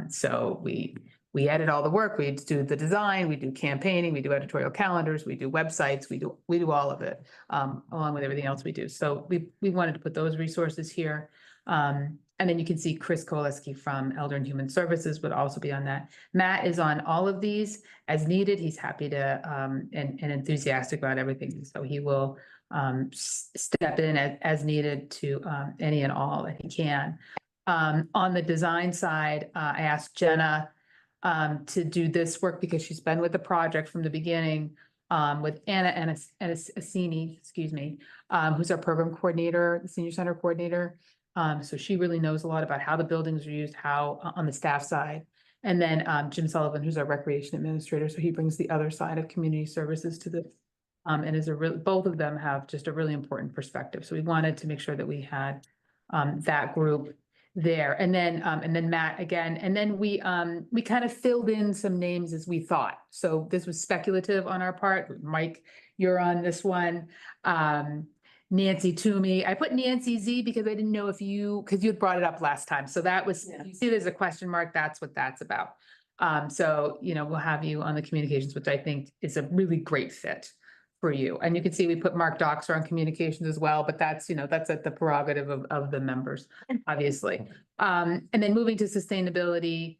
So we edit all the work, we do the design, we do campaigning, we do editorial calendars, we do websites, we do all of it, along with everything else we do. So we wanted to put those resources here. And then you can see Chris Koleski from Elder and Human Services would also be on that. Matt is on all of these as needed. He's happy to and enthusiastic about everything. So he will step in as needed to any and all that he can. On the design side, I asked Jenna to do this work because she's been with the project from the beginning with Anna Assini, excuse me, who's our program coordinator, the senior center coordinator. So she really knows a lot about how the buildings are used, how on the staff side. And then Jim Sullivan, who's our recreation administrator. So he brings the other side of community services to the and is both of them have just a really important perspective. So we wanted to make sure that we had that group there. And then Matt again, and then we kind of filled in some names as we thought. So this was speculative on our part. Mike, you're on this one. Nancy Toomey. I put Nancy Z because I didn't know if because you had brought it up last time. So that was, you see there's a question mark, that's what that's about. So, we'll have you on the communications, which I think is a really great fit for you. And you can see we put Mark Doxer on communications as well, but that's at the prerogative of the members, obviously. And then moving to sustainability,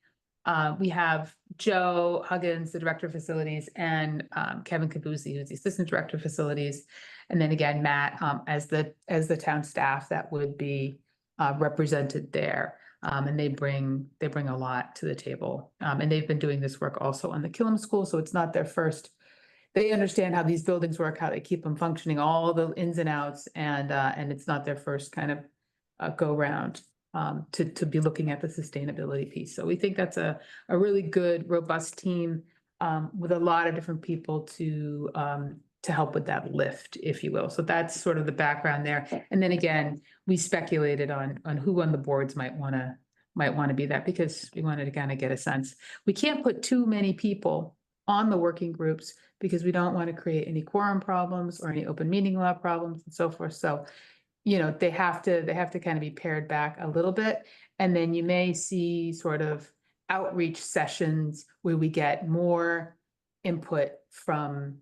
we have Joe Huggins, the director of facilities, and Kevin Kabuzzi, who's the assistant director of facilities. And then again, Matt, as the town staff that would be represented there. And they bring a lot to the table. And they've been doing this work also on the Killam School, so it's not their first. They understand how these buildings work, how they keep them functioning, all the ins and outs, and it's not their first kind of go round to be looking at the sustainability piece. So we think that's a really good, robust team with a lot of different people to help with that lift, if you will. So that's sort of the background there. And then again, we speculated on who on the boards might want to be that, because we wanted to kind of get a sense. We can't put too many people on the working groups because we don't want to create any quorum problems or any open meeting law problems and so forth. So, they have to kind of be pared back a little bit. And then you may see sort of outreach sessions where we get more input from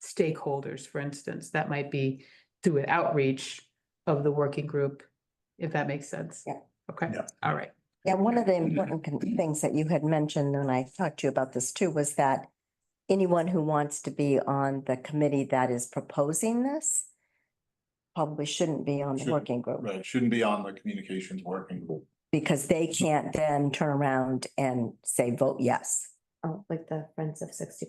stakeholders, for instance. That might be through an outreach of the working group, if that makes sense. Yeah. Okay. Yeah. All right. Yeah, one of the important things that you had mentioned, and I talked to you about this too, was that anyone who wants to be on the committee that is proposing this probably shouldn't be on the working group. Right, shouldn't be on the communications working group. Because they can't then turn around and say, vote yes, Oh, like the Friends of 60+.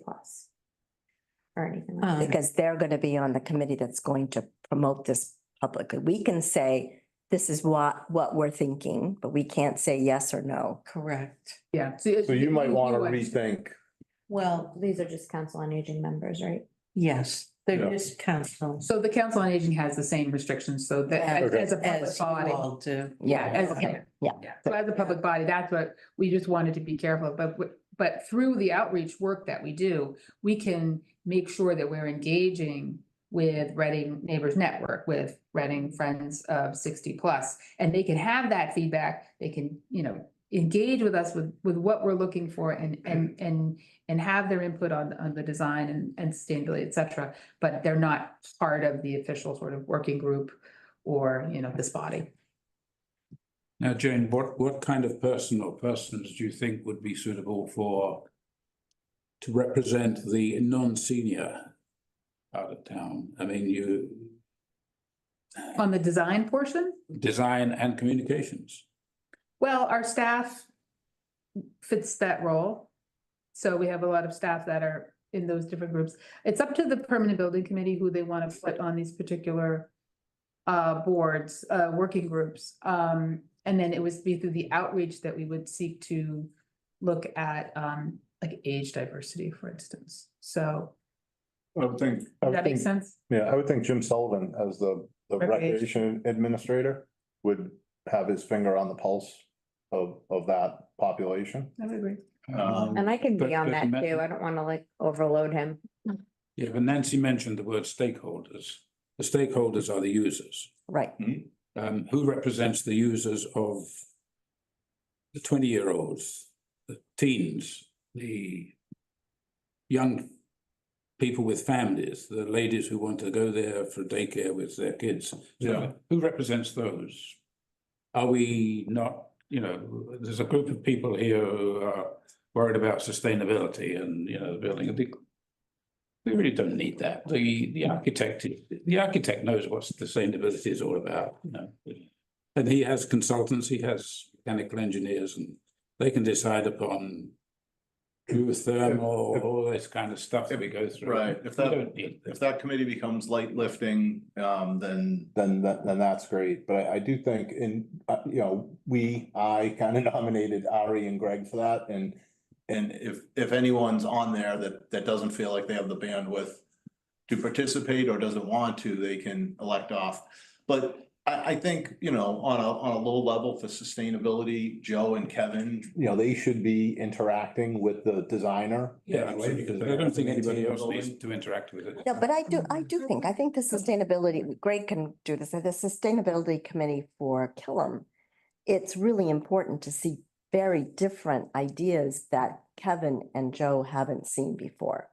Or anything like that. because they're going to be on the committee that's going to promote this publicly. We can say, this is what we're thinking, but we can't say yes or no. Correct. Yeah. So you might want to understand. rethink. Well, These are just council on aging members, right? yes, they're Yeah. just council. So the Council on Aging has the same restrictions, so that as a public As you body. all do. Yeah, as, Okay, yeah. yeah, so as a public body, that's what we just wanted to be careful of, but through the outreach work that we do, we can make sure that we're engaging with Reading Neighbors Network, with Reading Friends of 60+, and they can have that feedback, they can, engage with us with what we're looking for and have their input on the design and sustainability, et cetera, but they're not part of the official sort of working group or, this body. Now, Jane, what kind of person or persons do you think would be suitable to represent the non-senior part of town? I mean, On the design portion? design and communications. Well, our staff fits that role. So we have a lot of staff that are in those different groups. It's up to the permanent building committee who they want to put on these particular boards, working groups. And then it would be through the outreach that we would seek to look at like age diversity, for instance. So I would think. does that make sense? Yeah, I would think Jim Sullivan as the Recreation. recreation administrator would have his finger on the pulse of that population. I would agree. And I can But- be on but that Nancy- too. I don't want to like overload him. Yeah, but Nancy mentioned the word stakeholders. The stakeholders are the users. Right. Who represents the users of the 20-year-olds, the teens, the young people with families, the ladies who want to go there for daycare with their kids? Yeah. Who represents those? Are we not, there's a group of people here who are worried about sustainability and, the building a big. We really don't need that. The architect knows what sustainability is all about, And he has consultants, he has mechanical engineers, and they can decide upon geothermal, all this kind of stuff that we go through. Right, if We don't need if that committee becomes light lifting, then that's great, but I do think I kind of nominated Ari and Greg for that, and if anyone's on there that doesn't feel like they have the bandwidth to participate or doesn't want to, they can elect off. But I think, on a low level for sustainability, Joe and Kevin, they should be interacting with the designer. Yeah, anyway, because I don't think anybody else needs to interact with it. No, but I think the sustainability, Greg can do this, the sustainability committee for Killam. It's really important to see very different ideas that Kevin and Joe haven't seen before.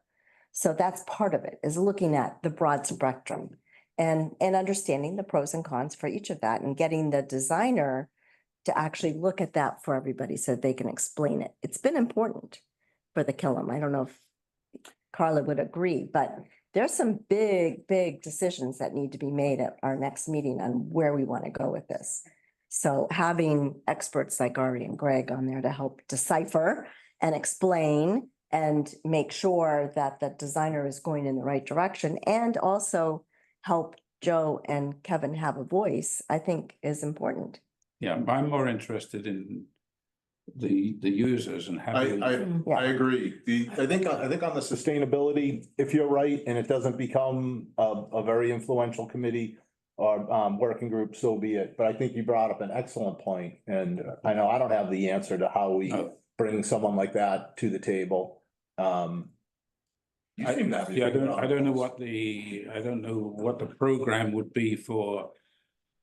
So that's part of it, is looking at the broad spectrum and understanding the pros and cons for each of that and getting the designer to actually look at that for everybody so they can explain it. It's been important for the Killam. I don't know if Carla would agree, but there's some big decisions that need to be made at our next meeting on where we want to go with this. So having experts like Ari and Greg on there to help decipher and explain and make sure that the designer is going in the right direction and also help Joe and Kevin have a voice, I think is important. Yeah, I'm more interested in the users and having. I agree. I think on the sustainability, if you're right, and it doesn't become a very influential committee or working group, so be it. But I think you brought up an excellent point, and I know I don't have the answer to how we bring someone like that to the table. I don't know what the program would be for.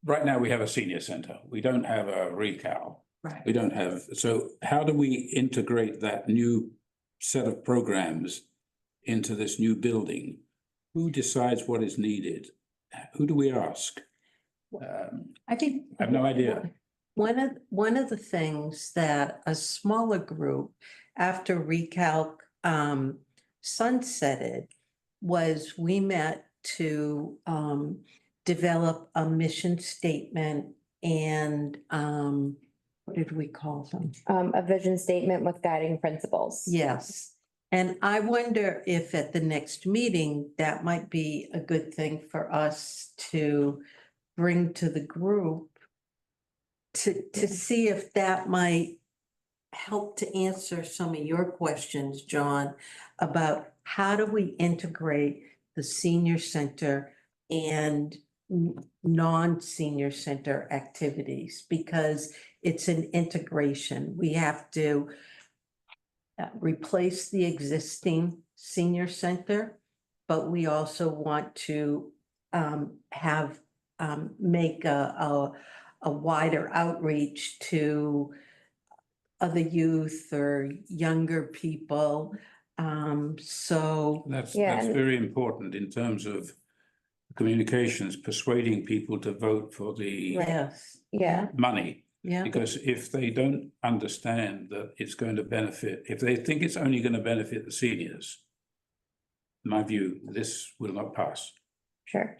Right now, we have a senior center. We don't have a recal. Right. We don't have, so how do we integrate that new set of programs into this new building? Who decides what is needed? Who do we ask? I think. I have no idea. One of the things that a smaller group after recalc sunsetted was we met to develop a mission statement and What did we call them? A vision statement with guiding principles. Yes. And I wonder if at the next meeting, that might be a good thing for us to bring to the group to see if that might help to answer some of your questions, John, about how do we integrate the senior center and non-senior center activities, because it's an integration. We have to replace the existing senior center, but we also want to make a wider outreach to other youth or younger people. So That's Yeah, and- very important in terms of communications, persuading people to vote for the yes, Yeah, money. yeah, Because if they don't understand that it's going to benefit, if they think it's only going to benefit the seniors, in my view, this will not pass. sure.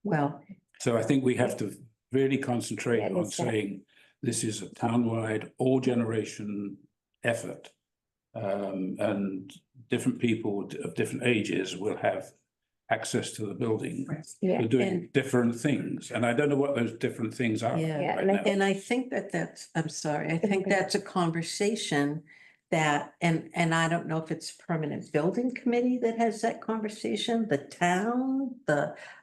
well, So I think we have to really concentrate Yeah, it on needs to- saying this is a townwide, all generation effort. And different people of different ages will have access to the building. Yeah, We're doing and- different things, and I don't know what those different things are Yeah. Yeah, right and I now. and I think I'm sorry, I think okay. that's a conversation that, and I don't know if it's permanent building committee that has that conversation, the town,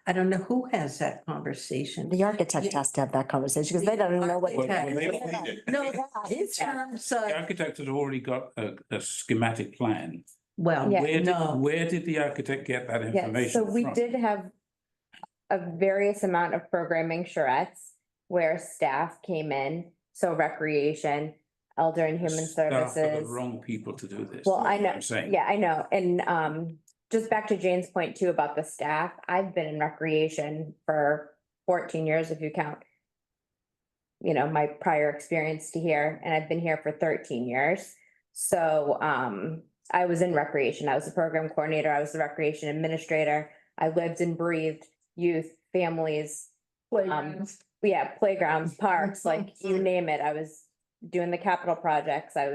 I don't know who has that conversation. The architect has to have that conversation because they don't even know what. Well, they Yeah. don't need it. No, Yeah. in terms The of, architect has already got a schematic plan. well, Yeah. Where did the architect get that Yeah, information so we from? did have a various amount of programming charrettes where staff came in, so recreation, elder and human Staff are the services. wrong people to do this. Well, I is what know, I'm saying. yeah, I know, and just back to Jane's point too about the staff, I've been in recreation for 14 years if you count. You know, my prior experience to here, and I've been here for 13 years. So I was in recreation, I was the program coordinator, I was the recreation administrator, I lived and breathed youth, families. Playgrounds. Yeah, playgrounds, parks, like you name it. I was doing the capital projects. I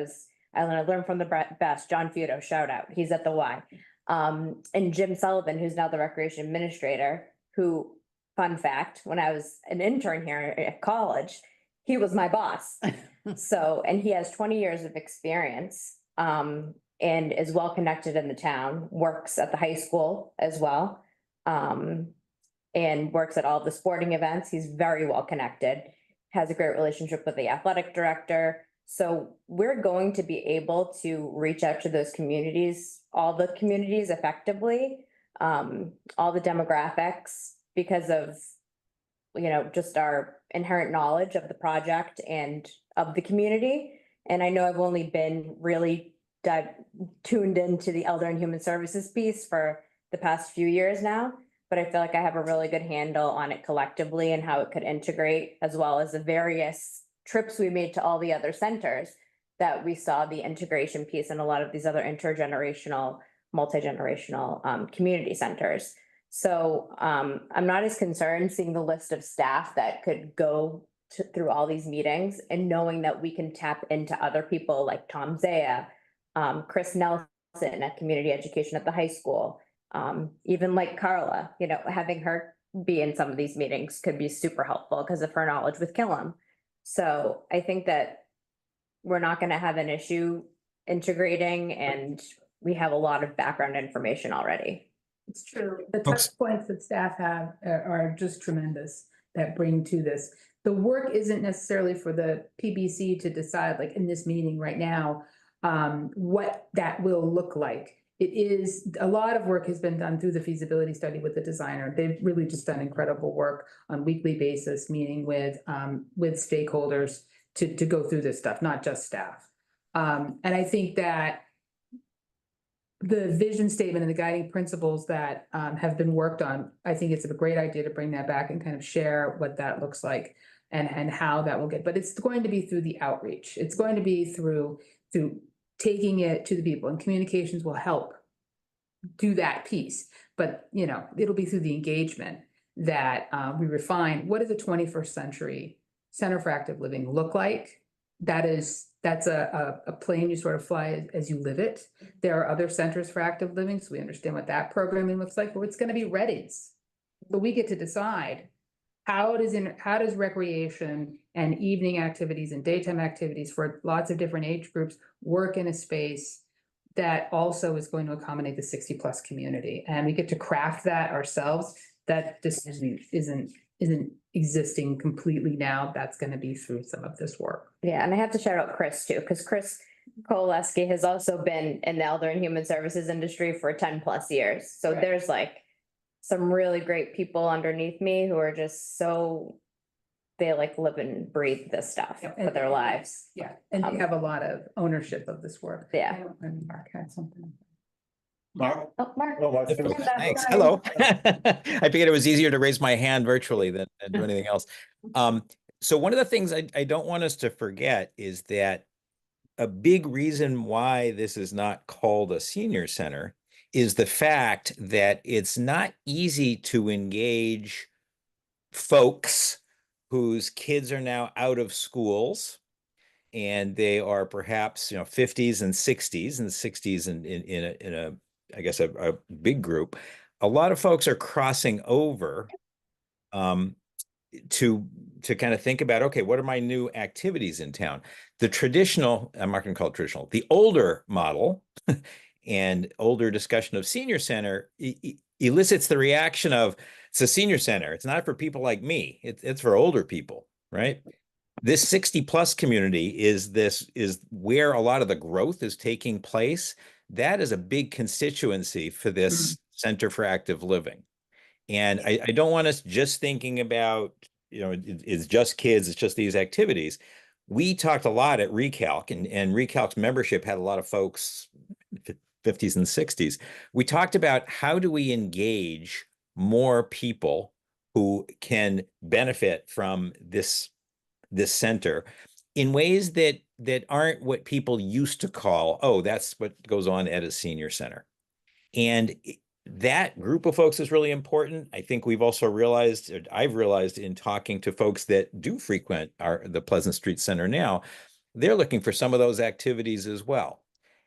learned from the best. John Feudo, shout out. He's at the Y. And Jim Sullivan, who's now the recreation administrator, who, fun fact, when I was an intern here at college, he was my boss. So, and he has 20 years of experience, and is well connected in the town, works at the high school as well. And works at all the sporting events. He's very well connected, has a great relationship with the athletic director. So we're going to be able to reach out to those communities, all the communities effectively, all the demographics, because of, you know, just our inherent knowledge of the project and of the community. And I know I've only been really tuned into the elder and human services piece for the past few years now. But I feel like I have a really good handle on it collectively and how it could integrate, as well as the various trips we made to all the other centers that we saw the integration piece in a lot of these other intergenerational, multi-generational community centers. So I'm not as concerned seeing the list of staff that could go through all these meetings and knowing that we can tap into other people like Tom Zaya, Chris Nelson at community education at the high school. Even like Carla, you know, having her be in some of these meetings could be super helpful because of her knowledge with Killam. So I think that we're not going to have an issue integrating, and we have a lot of background information already. It's true. The Folks- touch points that staff have are just tremendous that bring to this. The work isn't necessarily for the PBC to decide, like in this meeting right now, what that will look like. It is, a lot of work has been done through the feasibility study with the designer. They've really just done incredible work on weekly basis, meeting with stakeholders to go through this stuff, not just staff. And I think that the vision statement and the guiding principles that have been worked on, I think it's a great idea to bring that back and kind of share what that looks like and how that will get, but it's going to be through the outreach. It's going to be through taking it to the people, and communications will help do that piece. But, you know, it'll be through the engagement that we refine what does a 21st century Center for Active Living look like? that's a plane you sort of fly as you live it. There are other centers for active living, so we understand what that programming looks like, but it's gonna be Ready's. But we get to decide how does recreation and evening activities and daytime activities for lots of different age groups work in a space that also is going to accommodate the 60+ community, and we get to craft that ourselves. That decision isn't existing completely now. That's gonna be through some of this work. Yeah, and I have to shout out Chris too, because Chris Kowaleski has also been in the Elder and Human Services industry for 10+ years. So Right. there's like some really great people underneath me who are just so, they like live and breathe this stuff Yeah, for and- their lives. Yeah, and they have a lot of ownership of this work. Yeah. And Mark had something. Mark? Oh, Mark. Oh, Mark. Thanks. Hello. I figured it was easier to raise my hand virtually than do anything else. So one of the things I don't want us to forget is that a big reason why this is not called a senior center is the fact that it's not easy to engage folks whose kids are now out of schools and they are perhaps, 50s and 60s, and 60s in a I guess a big group. A lot of folks are crossing over to kind of think about, okay, what are my new activities in town? The traditional, I'm not going to call it traditional, the older model and older discussion of senior center elicits the reaction of, it's a senior center. It's not for people like me. It's for older people, right? This 60+ community is where a lot of the growth is taking place. That is a big constituency for this Center for Active Living. And I don't want us just thinking about, it's just kids, it's just these activities. We talked a lot at Recalc, and Recalc's membership had a lot of folks, 50s and 60s. We talked about how do we engage more people who can benefit from this center in ways that aren't what people used to call, oh, that's what goes on at a senior center. And that group of folks is really important. I think we've also realized, or I've realized in talking to folks that do frequent the Pleasant Street Center now, they're looking for some of those activities as well.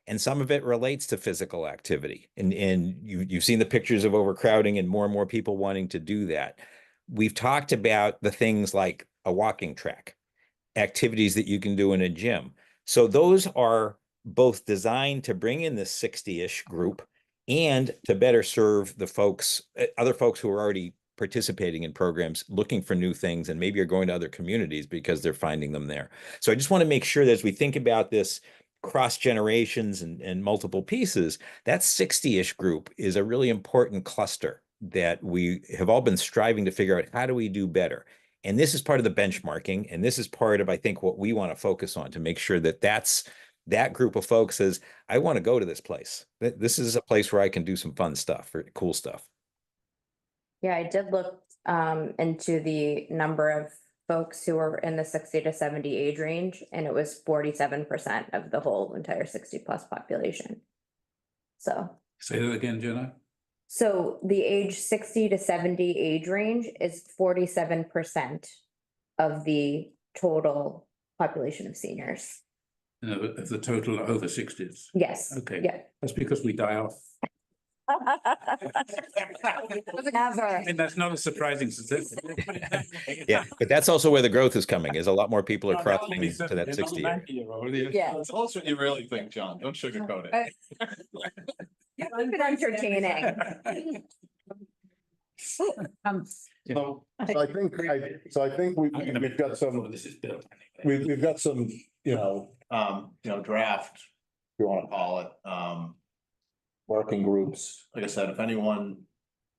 And some of it relates to physical activity. And you've seen the pictures of overcrowding and more people wanting to do that. We've talked about the things like a walking track, activities that you can do in a gym. So those are both designed to bring in this 60-ish group and to better serve the folks, other folks who are already participating in programs, looking for new things, and maybe are going to other communities because they're finding them there. So I just want to make sure that as we think about this cross generations and multiple pieces, that 60-ish group is a really important cluster that we have all been striving to figure out, how do we do better? And this is part of the benchmarking. And this is part of, I think, what we want to focus on to make sure that that group of folks says, I want to go to this place. This is a place where I can do some fun stuff or cool stuff. Yeah, I did look into the number of folks who were in the 60 to 70 age range, and it was 47% of the whole entire 60+ population. So. Say that again, Jenna. So the age 60 to 70 age range is 47% of the total population of seniors. Of the total over 60s. Yes. Okay. Yeah. That's because we die off. Never. And that's not a surprising statistic. Yeah, but that's also where the growth is coming, is a lot more people are crossing to that 60 area. Yeah. Tell us what you really think, John. Don't sugarcoat it. Keep it entertaining. So I think we've got some, This is built. we've got some, draft, if you want to call it, working groups. Like I said, if anyone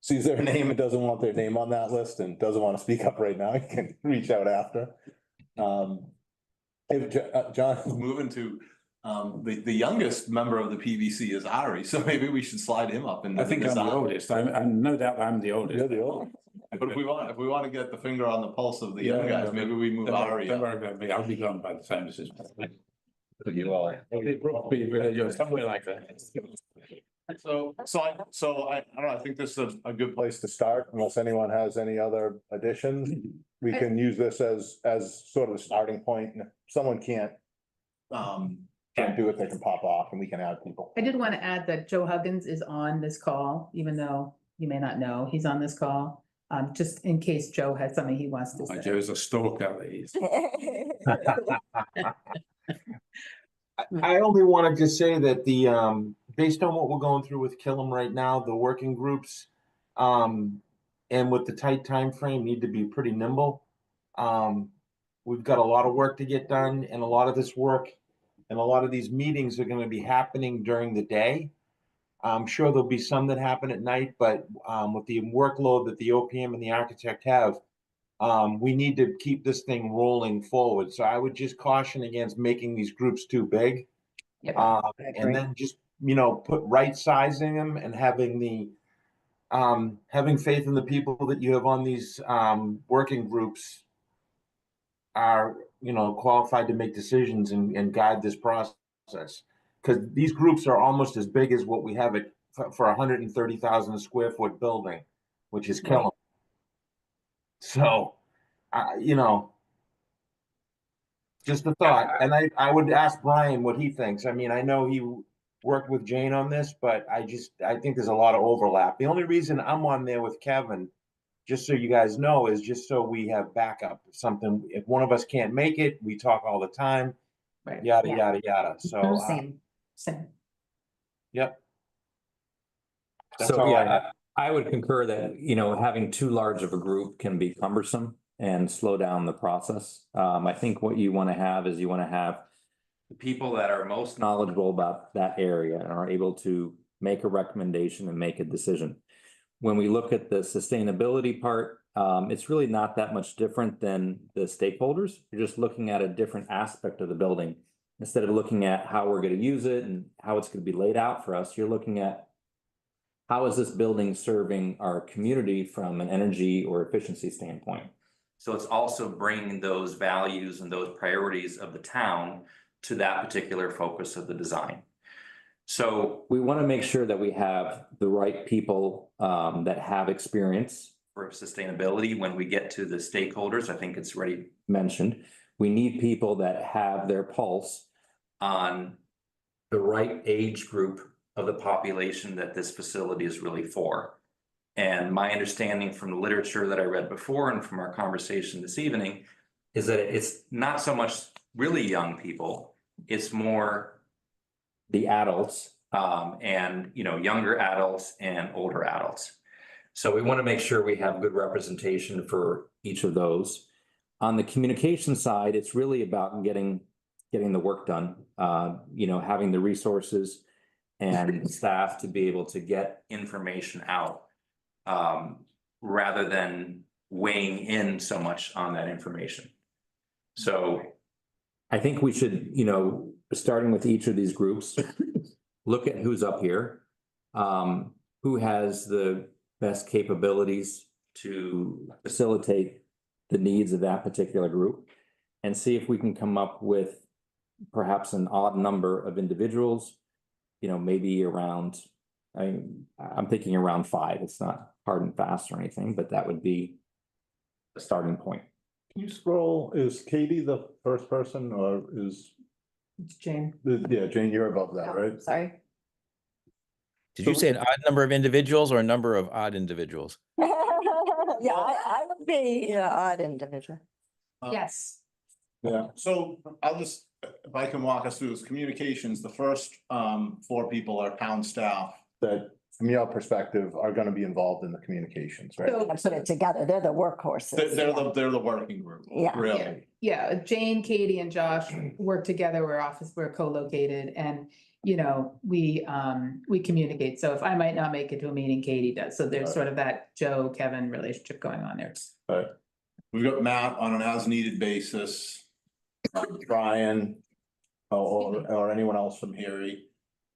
sees their name and doesn't want their name on that list and doesn't want to speak up right now, you can reach out after. John's moving to, the youngest member of the PVC is Ari, so maybe we should slide him up. I think I'm the oldest. I'm no doubt I'm the oldest. You're the oldest. But if we want to get the finger on the pulse of the young guys, maybe we move Ari. Don't worry about me. I'll be gone by the time this is. You all. You're somewhere like that. So I don't know, I think this is a good place to start, unless anyone has any other additions. We can use this as sort of a starting point. And if someone can't can't do it, they can pop off and we can add people. I did want to add that Joe Huggins is on this call, even though you may not know, he's on this call. Just in case Joe has something he wants to say. Joe's a stalker. I only wanted to say that based on what we're going through with Killam right now, the working groups, and with the tight time frame, need to be pretty nimble. We've got a lot of work to get done, and a lot of this work and a lot of these meetings are going to be happening during the day. I'm sure there'll be some that happen at night, but with the workload that the OPM and the architect have, we need to keep this thing rolling forward. So I would just caution against making these groups too big. Yep. And then just, put right sizing them and having faith in the people that you have on these working groups are, qualified to make decisions and guide this process. Because these groups are almost as big as what we have for 130,000 square foot building, which is Killam. So, just a thought. And I would ask Brian what he thinks. I mean, I know he worked with Jane on this, but I think there's a lot of overlap. The only reason I'm on there with Kevin, just so you guys know, is just so we have backup. Something, if one of us can't make it, we talk all the time, Right. yada, Yeah. yada, yada. So, Same. yep. That's So, all I yeah, have. I would concur that, having too large of a group can be cumbersome and slow down the process. I think what you want to have is you want to have the people that are most knowledgeable about that area and are able to make a recommendation and make a decision. When we look at the sustainability part, it's really not that much different than the stakeholders. You're just looking at a different aspect of the building. Instead of looking at how we're going to use it and how it's going to be laid out for us, you're looking at how is this building serving our community from an energy or efficiency standpoint. So it's also bringing those values and those priorities of the town to that particular focus of the design. So we want to make sure that we have the right people that have experience for sustainability. When we get to the stakeholders, I think it's already mentioned, we need people that have their pulse on the right age group of the population that this facility is really for. And my understanding from the literature that I read before and from our conversation this evening is that it's not so much really young people, it's more the adults and younger adults and older adults. So we want to make sure we have good representation for each of those. On the communication side, it's really about getting the work done, having the resources and staff to be able to get information out rather than weighing in so much on that information. So I think we should, starting with each of these groups, look at who's up here, who has the best capabilities to facilitate the needs of that particular group, and see if we can come up with perhaps an odd number of individuals, maybe around, I'm thinking around 5. It's not hard and fast or anything, but that would be a starting point. Can you scroll, is Katie the first person or is, It's Jane. yeah, Jane, you're above that, right? Sorry. Did you say an odd number of individuals or a number of odd individuals? Yeah, I would be an odd individual. Yes. Yeah, so I'll just, if I can walk us through this, communications, the first 4 people are town staff that, from your perspective, are gonna be involved in the communications, right? So- I put it together. They're the workhorses. They're the working group, Yeah. really. Yeah, Jane, Katie and Josh work together. We're co-located and, we communicate. So if I might not make it to a meeting, Katie does. So there's Right. sort of that Joe-Kevin relationship going on there. Right. We've got Matt on an as-needed basis, Brian, or anyone else from Erie.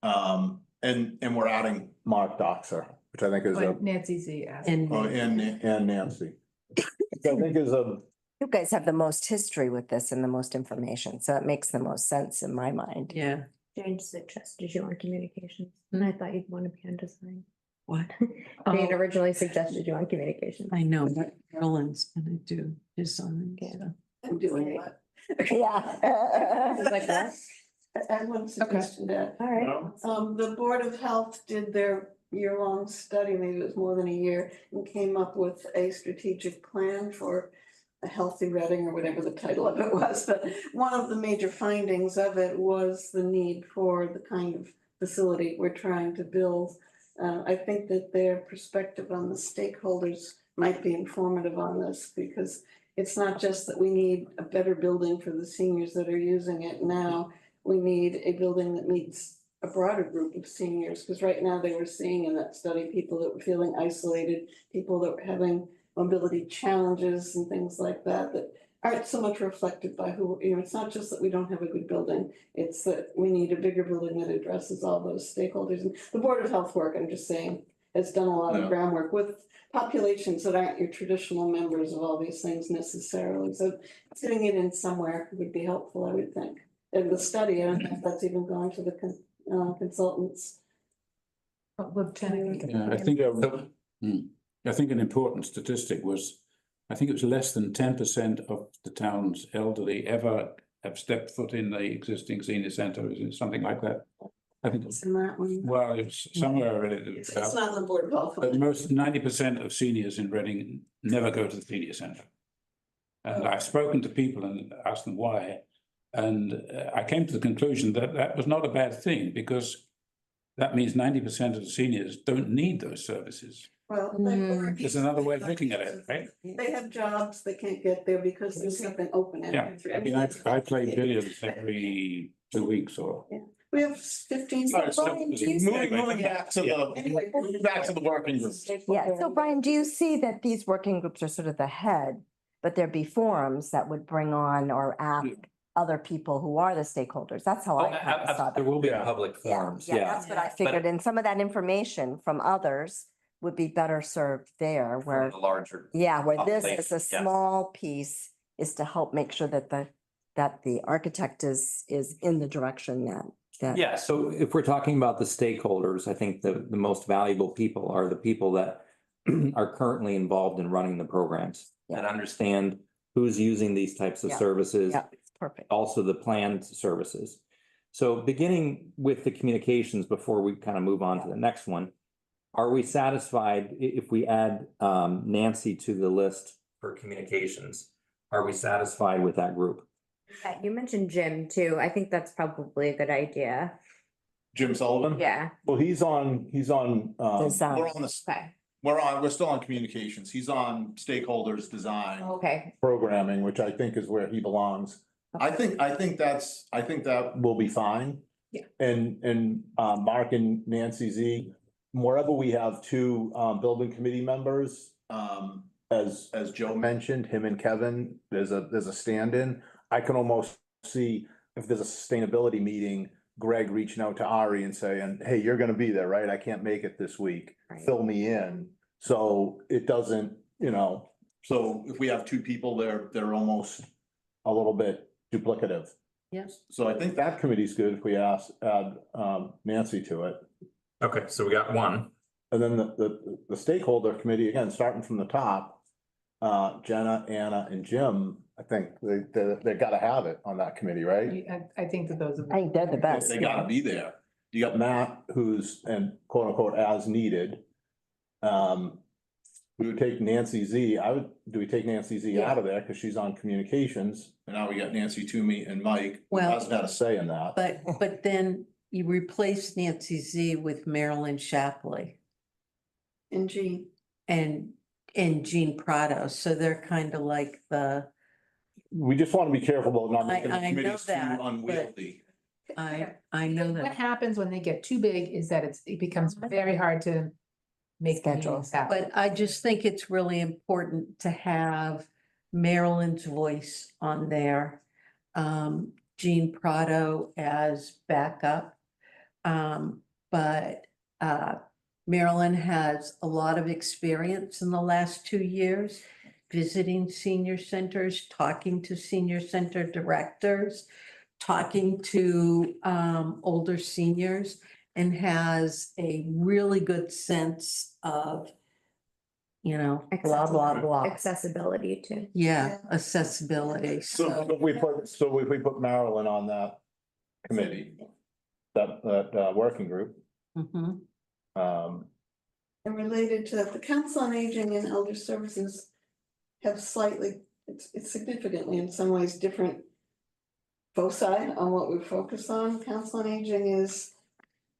And we're adding Mark Doxer, which I think is a, Nancy Z asked. And and Nancy. Which I think is a, You guys have the most history with this and the most information, so it makes the most sense in my mind. yeah, Jane suggested you on communications, and I thought you'd want to be on design. what? Jane Oh, originally suggested you on communications. I know, but Carolyn's gonna do design. Yeah. so. I'm doing that. Yeah. Like that? I have one suggestion there. All right. The Board of Health did their year-long study, maybe it was more than a year, and came up with a strategic plan for a healthy Reading or whatever the title of it was. But one of the major findings of it was the need for the kind of facility we're trying to build. I think that their perspective on the stakeholders might be informative on this, because it's not just that we need a better building for the seniors that are using it now. We need a building that meets a broader group of seniors, because right now they were seeing in that study, people that were feeling isolated, people that were having mobility challenges and things like that, that aren't so much reflected by who, it's not just that we don't have a good building, it's that we need a bigger building that addresses all those stakeholders. And the Board of Health work, I'm just saying, has done a lot of groundwork with populations that aren't your traditional members of all these things necessarily. So fitting it in somewhere would be helpful, I would think. And the study, I don't know if that's even gone to the consultants. Yeah, I think an important statistic was, I think it was less than 10% of the town's elderly ever have stepped foot in the existing senior centre, is it something like that? I think, It's in that one. well, it's somewhere in it. It's not the Board of Health. But most 90% of seniors in Reading never go to the senior centre. And I've spoken to people and asked them why. And I came to the conclusion that that was not a bad thing, because that means 90% of the seniors don't need those services. Well, There's another way of looking at it, right? they have jobs, they can't get there because there's nothing open. Yeah, I mean, I play billiards every 2 weeks or. We have 15. Sorry, so Brian, do you see- moving back to the working group. Yeah, so Brian, do you see that these working groups are sort of the head, but there'd be forums that would bring on or ask other people who are the stakeholders? That's how I kind of saw There that. will be public forums, Yeah, yeah. that's what I figured. And some of that information from others would be better served there where, The larger. yeah, where this is a population, yes. small piece is to help make sure that the architect is in the direction that. Yeah, so if we're talking about the stakeholders, I think the most valuable people are the people that are currently involved in running the programs and understand who's using these types of Yeah. services. Yeah, it's perfect. Also the planned services. So beginning with the communications before we kind of move on to the next one, are we satisfied if we add Nancy to the list for communications? Are we satisfied with that group? Yeah, you mentioned Jim too. I think that's probably a good idea. Jim Sullivan? Yeah. Well, he's on, Design. we're on this, Okay. we're still on communications. He's on stakeholders design. Okay. Programming, which I think is where he belongs. I think that will be fine. Yeah. And Mark and Nancy Z, wherever we have two building committee members, as Joe mentioned, him and Kevin, there's a stand-in. I can almost see if there's a sustainability meeting, Greg reaching out to Ari and saying, hey, you're gonna be there, right? I can't make it this week. Right. Fill me in. So it doesn't, so if we have two people there, they're almost a little bit duplicative. Yes. So I think that committee's good if we add Nancy to it. Okay, so we got one. And then the stakeholder committee, again, starting from the top, Jenna, Anna, and Jim, I think they gotta have it on that committee, right? I think that those are. I think they're the best. They gotta be there. You got Matt, who's, and quote unquote, as needed. We would take Nancy Z, do we take Nancy Z out of there, cause she's on communications, and now we got Nancy Toomey and Mike, who Well- hasn't had a say in that. But then you replace Nancy Z with Marilyn Shapley And Jean. and Jean Prado, so they're kind of like We just wanna be careful about not making the I know committees too that, but- unwieldy. I know What that. happens when they get too big is that it becomes very hard to make the meetings happen. But I just think it's really important to have Marilyn's voice on there. Jean Prado as backup. But Marilyn has a lot of experience in the last 2 years visiting senior centers, talking to senior center directors, talking to older seniors, and has a really good sense of, blah, blah, blah. Accessibility too. Yeah, accessibility. So So, if we put Marilyn on that committee, that working group. Mhm. And related to that, the Council on Aging and Elder Services have slightly, it's significantly in some ways different foci on what we focus on. Council on Aging is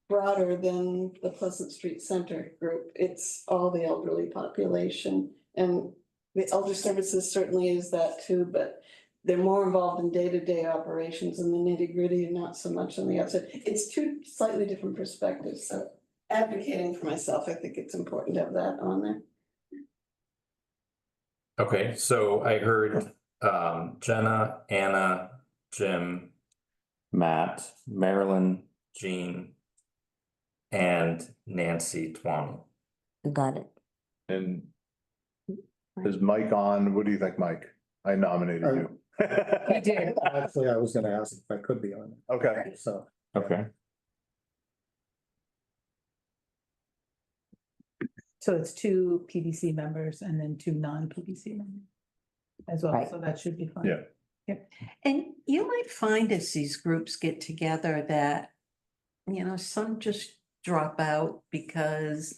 broader than the Pleasant Street Center group. It's all the elderly population. And the Elder Services certainly is that too, but they're more involved in day-to-day operations and the nitty-gritty and not so much on the outside. It's two slightly different perspectives, so advocating for myself, I think it's important to have that on there. Okay, so I heard Jenna, Anna, Jim, Matt, Marilyn, Jean, and Nancy Twani. Got it. And is Mike on? What do you think, Mike? I nominated you. You did. Actually, I was gonna ask if I could be on Okay. it, so. Okay. So it's 2 PBC members and then 2 non-PBC members as well, Right. so that should be fine. Yeah. And you might find as these groups get together that, you know, some just drop out because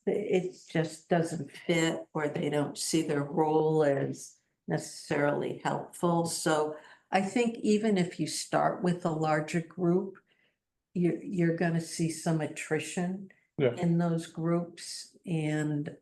it just doesn't fit or they don't see their role as necessarily helpful. So I think even if you start with a larger group, you're gonna see some attrition Yeah. in those groups and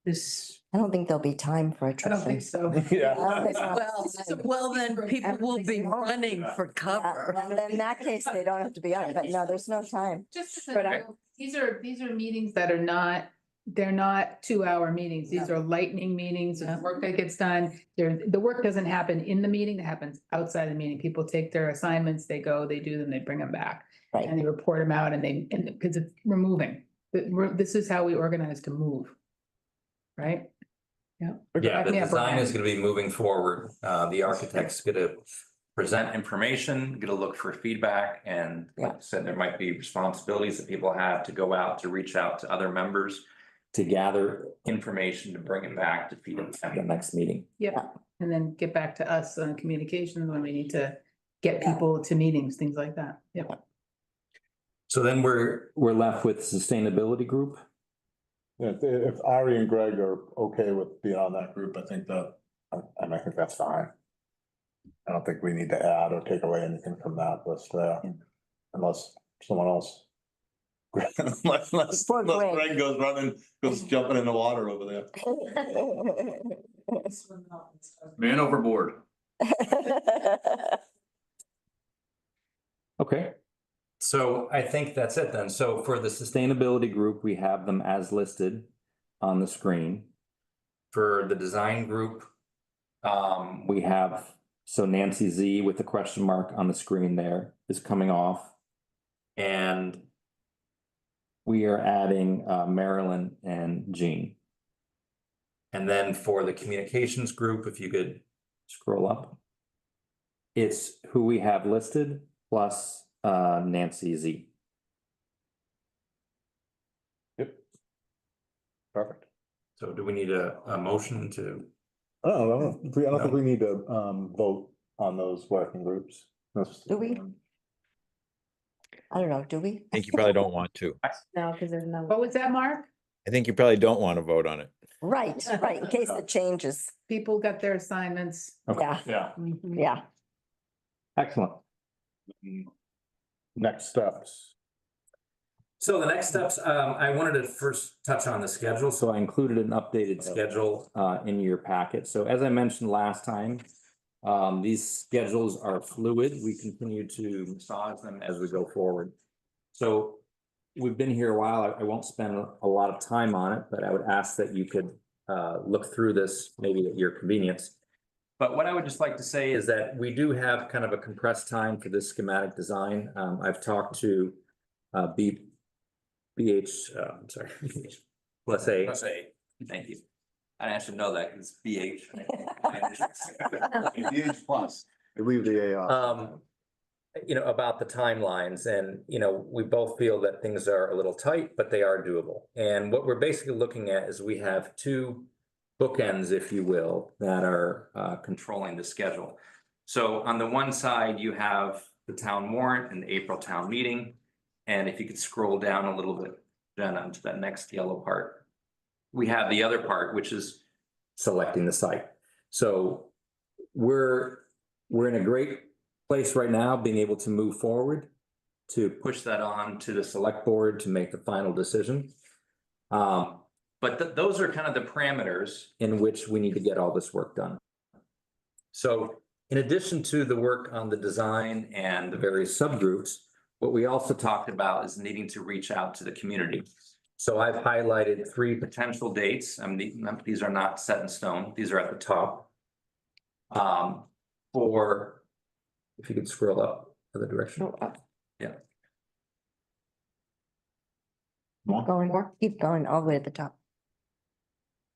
this. I don't think there'll be time for I don't think attrition. so. Yeah. Well, then people will be Everything's- running for cover. And then in that case, they don't have to be on it, but no, there's no time. Just as But a I- note, these are meetings that are not, they're not 2-hour meetings. These are lightning meetings, Yeah. it's work that gets done. The work doesn't happen in the meeting, it happens outside the meeting. People take their assignments, they go, they do them, they bring them back. Right. And they report them out and because we're moving. This is how we organize to move. Right? Yeah. Yeah, the Yeah, design Brian. is gonna be moving forward. The architect's gonna present information, gonna look for feedback, and like I said, there might be responsibilities that people have to go out, to reach out to other members to gather information, to bring it back to feed it at the next meeting. Yep. And then get back to us on communications when we need to get people to meetings, things like that. Yep. So then we're left with sustainability group. If Ari and Greg are okay with being on that group, I think I think that's fine. I don't think we need to add or take away anything from that list there, unless someone else. Unless Poor Greg. Greg goes jumping in the water over there. Man overboard. Okay. So I think that's it then. So for the sustainability group, we have them as listed on the screen. For the design group, we have, so Nancy Z with the question mark on the screen there is coming off. And we are adding Marilyn and Jean. And then for the communications group, if you could scroll up, it's who we have listed plus Nancy Z. Yep. Perfect. So do we need a motion to? I don't think we need to vote on those working groups. Do we? I don't know, do we? I think you probably don't want to. No, because there's no. What was that, Mark? I think you probably don't want to vote on it. Right, in case it changes. People got their assignments. Yeah, Yeah. Mhm. yeah. Excellent. Next steps. So the next steps, I wanted to first touch on the schedule, so I included an updated schedule in your packet. So as I mentioned last time, these schedules are fluid. We continue to massage them as we go forward. So we've been here a while. I won't spend a lot of time on it, but I would ask that you could look through this maybe at your convenience. But what I would just like to say is that we do have kind of a compressed time for this schematic design. I've talked to Plus A, thank you. I should know that because BH. DH plus. Leave the A off. You know, about the timelines and, you know, we both feel that things are a little tight, but they are doable. And what we're basically looking at is we have two bookends, if you will, that are controlling the schedule. So on the one side, you have the town warrant and the April town meeting. And if you could scroll down a little bit, Jenna, to that next yellow part. We have the other part, which is selecting the site. So we're in a great place right now, being able to move forward to push that on to the select board to make the final decision. But those are kind of the parameters in which we need to get all this work done. So in addition to the work on the design and the various subgroups, what we also talked about is needing to reach out to the community. So I've highlighted 3 potential dates. These are not set in stone. These are at the top. For, if you could scroll up the other direction. Yeah. Going more, keep going all the way at the top.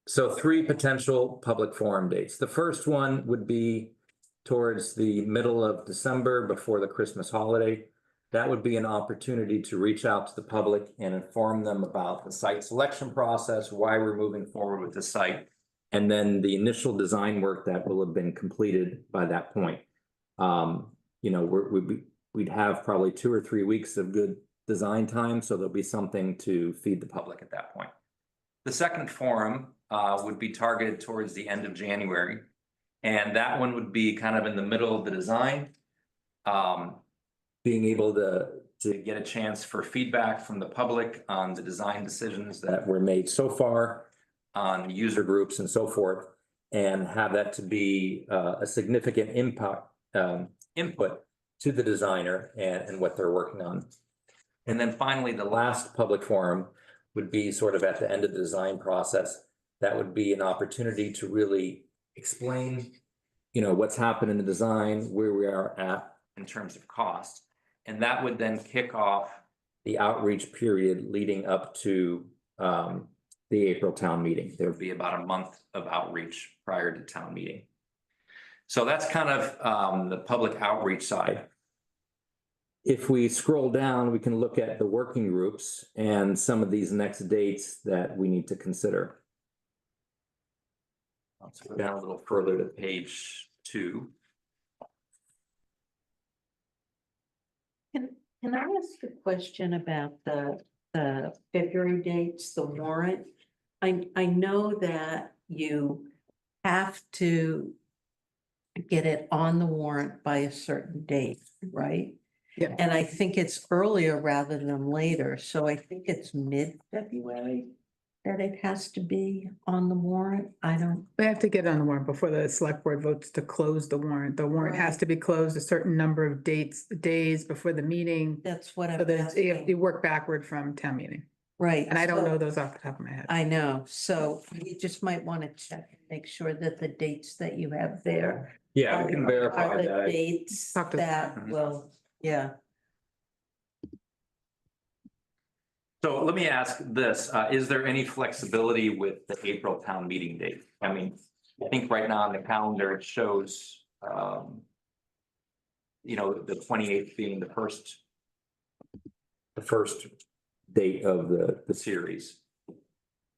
So 3 potential public forum dates. The first one would be towards the middle of December before the Christmas holiday. That would be an opportunity to reach out to the public and inform them about the site selection process, why we're moving forward with the site, and then the initial design work that will have been completed by that point. You know, we'd have probably 2 or 3 weeks of good design time, so there'll be something to feed the public at that point. The second forum would be targeted towards the end of January, and that one would be kind of in the middle of the design. Being able to get a chance for feedback from the public on the design decisions that were made so far, on user groups and so forth, and have that to be a significant input to the designer and what they're working on. And then finally, the last public forum would be sort of at the end of the design process. That would be an opportunity to really explain, you know, what's happened in the design, where we are at in terms of cost. And that would then kick off the outreach period leading up to the April town meeting. There would be about a month of outreach prior to town meeting. So that's kind of the public outreach side. If we scroll down, we can look at the working groups and some of these next dates that we need to consider. Let's go down a little further to page 2. Can I ask a question about the February dates, the warrant? I know that you have to get it on the warrant by a certain date, right? Yeah. And I think it's earlier rather than later, so I think it's mid-February that it has to be on the warrant. I don't. They have to get on the warrant before the select board votes to close the warrant. The warrant has to be closed a certain number of days before the meeting. That's what I'm So that you have asking. to work backward from town meeting. Right. And I don't so- know those off the top of my head. I know, so you just might want to check and make sure that the dates that you have there. Yeah, we can verify Are the that. dates Talk to- that Mhm. will, yeah. So let me ask this, is there any flexibility with the April town meeting date? I mean, I think right now on the calendar, it shows, you know, the 28th being the first date of the series.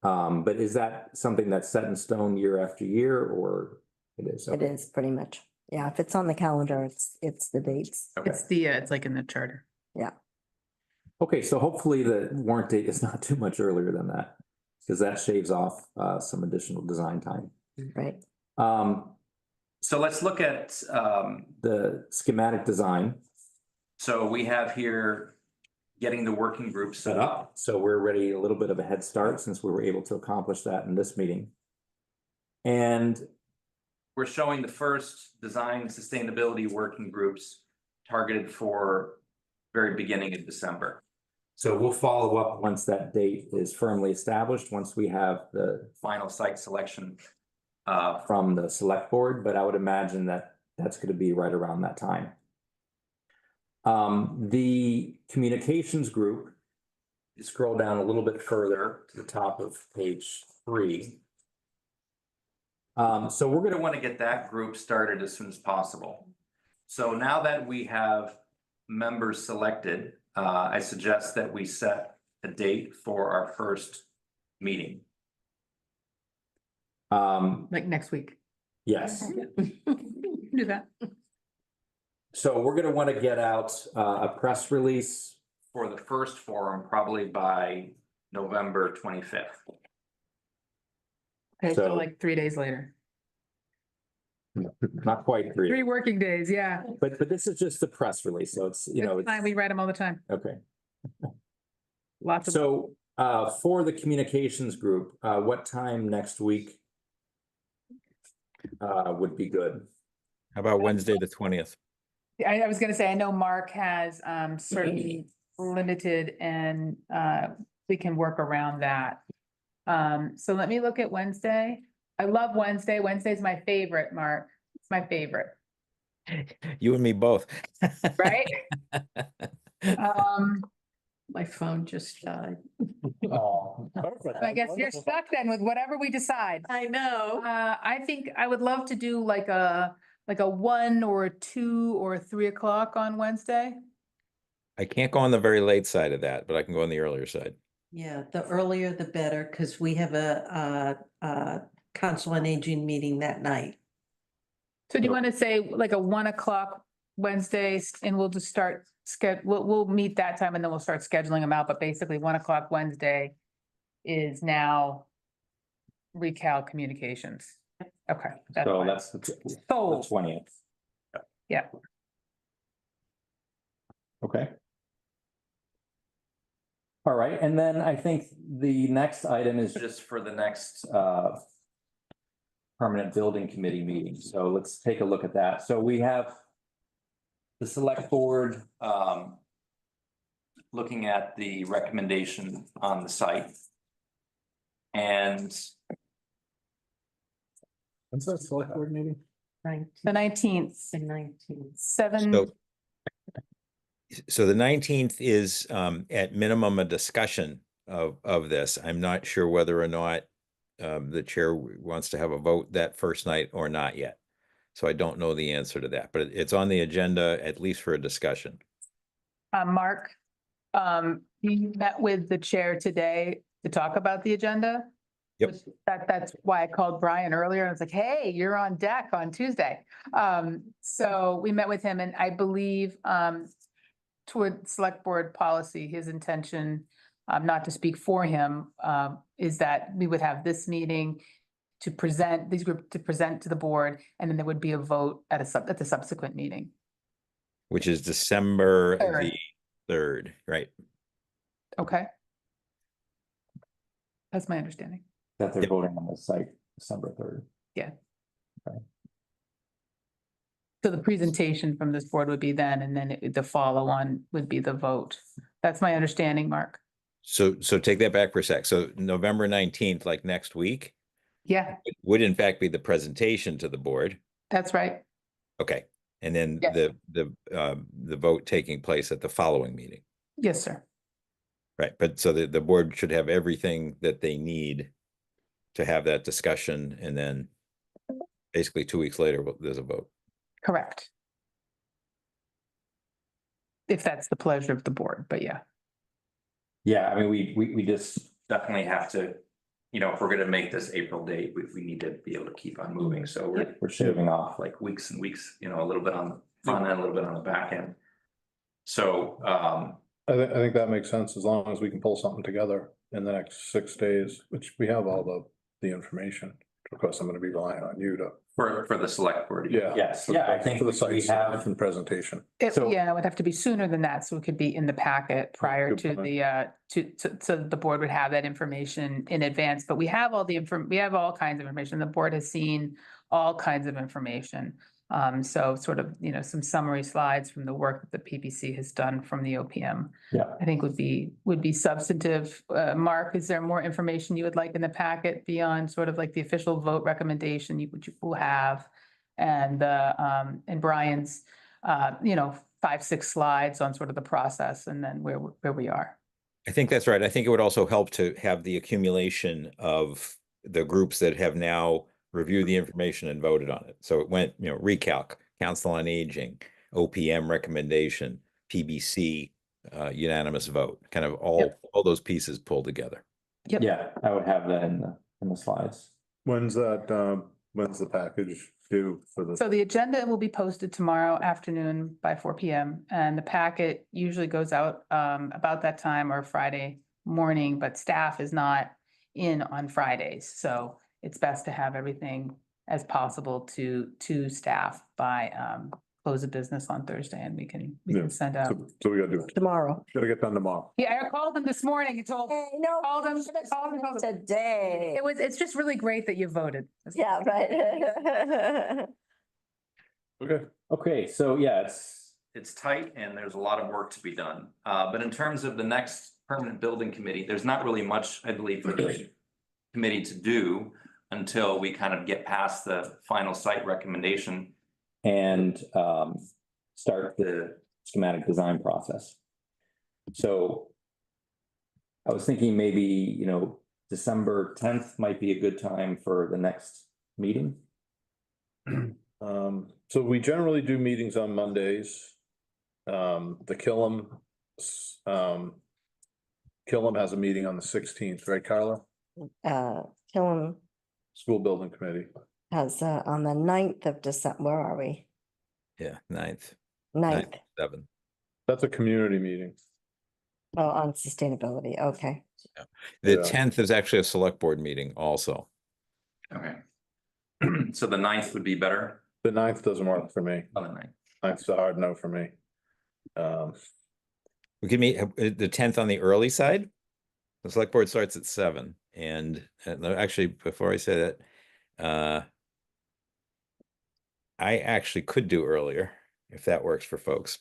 But is that something that's set in stone year after year, or it is? It is pretty much. Yeah, if it's on the calendar, it's the dates. Okay. It's like in the charter. Okay, so hopefully the warrant date is not too much earlier than that, because that shaves off some additional design time. Right. So let's look at the schematic design. So we have here getting the working group set up. So we're ready, a little bit of a head start since we were able to accomplish that in this meeting. And we're showing the first design sustainability working groups targeted for very beginning of December. So we'll follow up once that date is firmly established, once we have the final site selection from the select board, but I would imagine that that's going to be right around that time. The communications group, you scroll down a little bit further to the top of page 3. So we're going to want to get that group started as soon as possible. So now that we have members selected, I suggest that we set a date for our first meeting. Like next week. Yes. Do that. So we're gonna want to get out a press release for the first forum probably by November 25th. Okay, so So- like 3 days later. Not quite 3, 3 working days, yeah. but this is just the press release, so it's, you know, It's fine, we write them all the time. okay. Lots of. So for the communications group, what time next week would be good? How about Wednesday, the 20th? I was gonna say, I know Mark has certainly limited and we can work around that. So let me look at Wednesday. I love Wednesday. Wednesday's my favorite, Mark. It's my favorite, You and me both. right? My phone just died. Oh, I guess you're stuck then with whatever we decide. I know. I think I would love to do like a 1 or a 2 or a 3 o'clock on Wednesday. I can't go on the very late side of that, but I can go on the earlier side. Yeah, the earlier the better, because we have a council on aging meeting that night. So do you want to say like a 1 o'clock Wednesdays and we'll just start we'll meet that time and then we'll start scheduling them out, but basically 1 o'clock Wednesday is now Recal Communications. Okay. So fine. that's the Sold. 20th. Yeah. Okay. All right, and then I think the next item is just for the next permanent building committee meeting. So let's take a look at that. So we have the select board looking at the recommendation on the site. And When's that select board meeting? The 19th, The 19th. 7. So the 19th is at minimum a discussion of this. I'm not sure whether or not the chair wants to have a vote that first night or not yet. So I don't know the answer to that, but it's on the agenda at least for a discussion. Mark, you met with the chair today to talk about the agenda. Yep. That's why I called Brian earlier. I was like, hey, you're on deck on Tuesday. So we met with him and I believe toward select board policy, his intention, not to speak for him, is that we would have this meeting to present to present to the board, and then there would be a vote at the subsequent meeting. Which is December 3rd. the 3rd, right? Okay. That's my understanding. that they're voting on the site December 3rd. So the presentation from this board would be then, and then the follow-on would be the vote. That's my understanding, Mark. So take that back for a sec. So November 19th, like next week, Yeah, would in fact be the presentation to the board. that's right. Okay, and then Yes. the vote taking place at the following meeting. Yes, sir. Right, but so the board should have everything that they need to have that discussion, and then basically 2 weeks later, there's a vote. Correct. If that's the pleasure of the board, but yeah. Yeah, I mean, we just definitely have to, you know, if we're gonna make this April date, we need to be able to keep on moving. So we're shaving off like weeks and weeks, you know, a little bit on the front end, a little bit on the back end. So, I think that makes sense as long as we can pull something together in the next 6 days, which we have all the information. Of course, I'm gonna be relying on you to. for the select board. Yeah. Yes, yeah, I think For the we site have, stuff and presentation. So- Yeah, it would have to be sooner than that, so it could be in the packet prior Good to point. the, so the board would have that information in advance, but we have all we have all kinds of information. The board has seen all kinds of information. So sort of, you know, some summary slides from the work that the PPC has done from the OPM. Yeah. I think would be substantive. Mark, is there more information you would like in the packet beyond sort of like the official vote recommendation which you will have? And Brian's, 5, 6 slides on sort of the process and then where we are. I think that's right. I think it would also help to have the accumulation of the groups that have now reviewed the information and voted on it. So it went, you know, Recalc, Council on Aging, OPM recommendation, PBC, unanimous vote, kind of all those pieces pulled together. Yep. yeah, I would have that in the slides. When's that When's the package due for the? So the agenda will be posted tomorrow afternoon by 4 PM. And the packet usually goes out about that time or Friday morning, but staff is not in on Fridays. So it's best to have everything as possible to staff by close of business on Thursday, and we can send out. So we gotta do it. Tomorrow. Gotta get done tomorrow. Yeah, I called them this morning and told, No. called them. Today. It's just really great that you voted. Yeah, right. Okay. Okay, so yeah, it's tight and there's a lot of work to be done. But in terms of the next permanent building committee, there's not really much, I believe, for the committee to do until we kind of get past the final site recommendation and start the schematic design process. So I was thinking maybe, you know, December 10th might be a good time for the next meeting. So we generally do meetings on Mondays. The Killam has a meeting on the 16th, right, Carla? Killam School Building Committee. has, on the 9th of December, where are we? Yeah, 9th, 9th. 7th. That's a community meeting. Oh, on sustainability, okay. The Yeah. 10th is actually a select board meeting also. Okay. So the 9th would be better The 9th doesn't work for me. on the 9th. 9th's a hard no for me. We could meet the 10th on the early side. The select board starts at 7, and no, actually, before I say that, I actually could do earlier if that works for folks.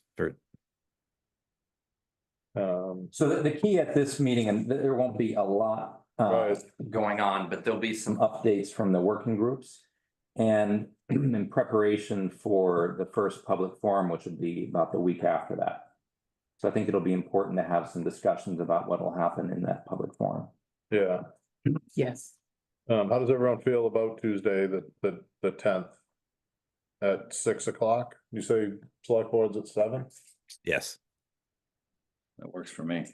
So the key at this meeting, and there won't be a lot Right. going on, but there'll be some updates from the working groups. And in preparation for the first public forum, which would be about the week after that. So I think it'll be important to have some discussions about what will happen in that public forum. Yeah. Yes. How does everyone feel about Tuesday, the 10th? At 6 o'clock? You say select board's at 7? Yes. That works for me.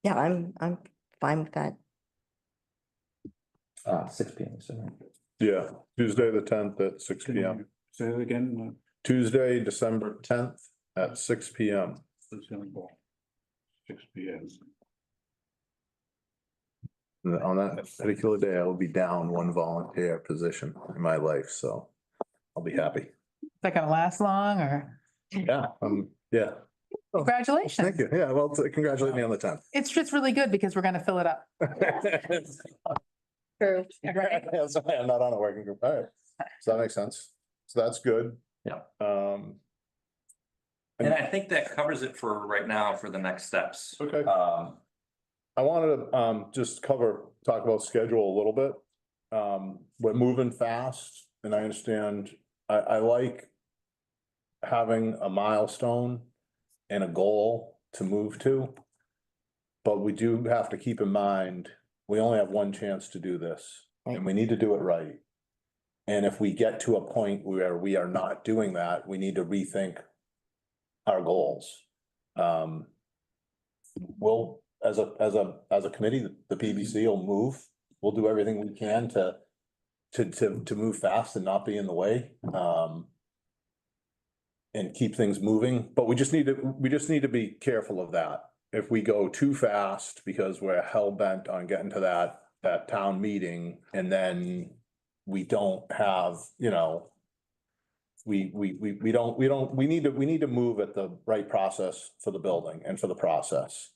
Yeah, I'm fine with that. 6 p.m. So Yeah, Tuesday, the 10th at 6 Can PM. you say that again? Tuesday, December 10th at 6 PM. 6 PM. On that particular day, I will be down one volunteer position in my life, so I'll be happy. Is that gonna last long or? Yeah, yeah. Congratulations. Thank you. Yeah, well, congratulate me on the 10th. It's just really good because we're gonna fill it up. True. Right? I'm not on a working group. All right. So that makes sense. So that's good. Yeah. Um, and I think that covers it for right now for the next steps. okay. I wanted to just talk about schedule a little bit. We're moving fast and I understand, I like having a milestone and a goal to move to. But we do have to keep in mind, we only have one chance to do this and we need to do it right. And if we get to a point where we are not doing that, we need to rethink our goals. We'll, as a committee, the PBC will move. We'll do everything we can to move fast and not be in the way. And keep things moving, but we just need to be careful of that. If we go too fast because we're hell bent on getting to that town meeting and then we don't have, you know, we need to move at the right process for the building and for the process.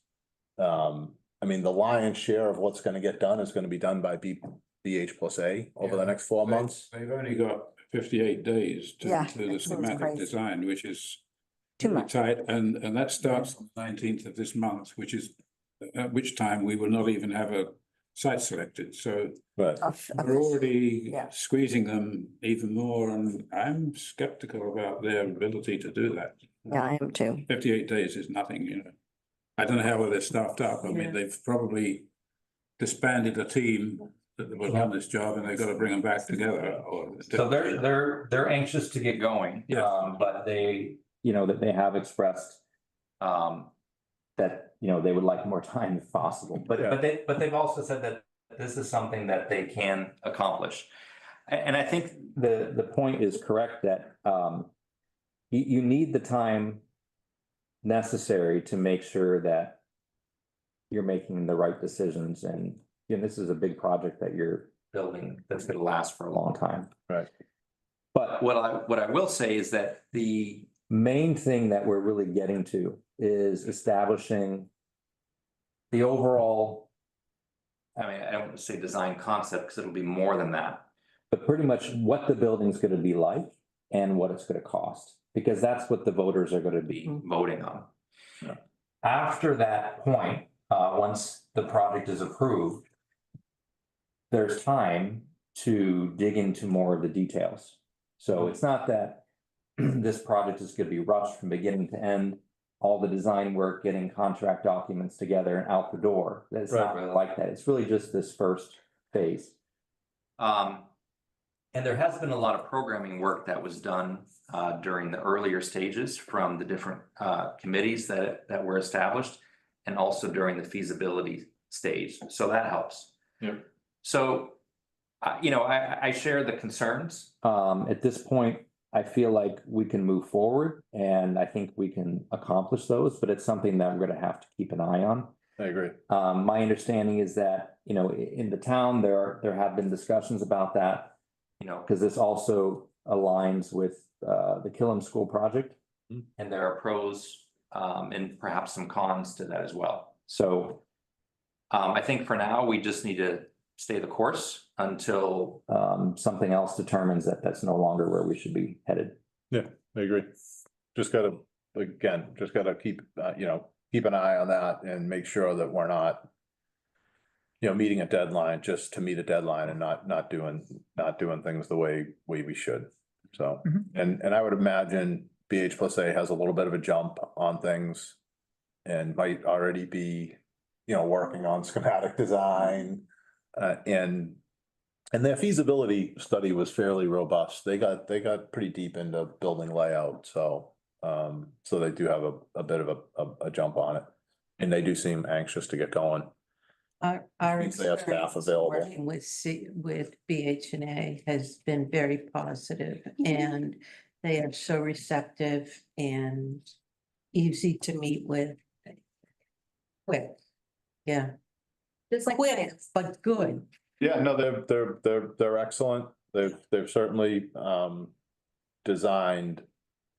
I mean, the lion's share of what's gonna get done is gonna be done by BH+A over the next 4 months. They've only got 58 days to Yeah, do the that seems schematic crazy. design, which is Too pretty much. tight, and that starts on the 19th of this month, which is at which time we will not even have a site selected, so Right. we're already Yeah. squeezing them even more, and I'm skeptical about their ability to do that. Yeah, I am too. 58 days is nothing, you know. I don't know how well they're staffed up. I Yeah. mean, they've probably disbanded a team that was on this job and they've got to bring them back together or. So they're anxious to get going. Yeah. But they, you know, that they have expressed that, you know, they would like more time if possible. But Yeah. they've also said that this is something that they can accomplish. And I think the point is correct that, you need the time necessary to make sure that you're making the right decisions, and, you know, this is a big project that you're building that's gonna last for a long time. Right. But what I will say is that the main thing that we're really getting to is establishing the overall, I mean, I don't want to say design concept because it'll be more than that, but pretty much what the building's gonna be like and what it's gonna cost, because that's what the voters are gonna be voting on. Yeah. After that point, once the project is approved, there's time to dig into more of the details. So it's not that this project is gonna be rushed from beginning to end, all the design work, getting contract documents together and out the door. It's not really like that. It's really just this first phase. And there has been a lot of programming work that was done during the earlier stages from the different committees that were established, and also during the feasibility stage. So that helps. Yep. So, you know, I share the concerns. At this point, I feel like we can move forward and I think we can accomplish those, but it's something that we're gonna have to keep an eye on. I agree. My understanding is that, you know, in the town, there have been discussions about that. You know, because this also aligns with the Killam School project. And there are pros and perhaps some cons to that as well. So I think for now, we just need to stay the course until something else determines that that's no longer where we should be headed. Yeah, I agree. Just gotta, again, just gotta keep, keep an eye on that and make sure that we're not, meeting a deadline just to meet a deadline and not doing things the way we should. So, and I would imagine BH+A has a little bit of a jump on things and might already be, working on schematic design, and their feasibility study was fairly robust. They got pretty deep into building layout, so they do have a bit of a jump on it. And they do seem anxious to get going. Our Means they have staff experience available. working with BH&A has been very positive, and they are so receptive and easy to meet with. Quick, yeah, Just like quick, finance. but good. Yeah, no, they're excellent. They've certainly designed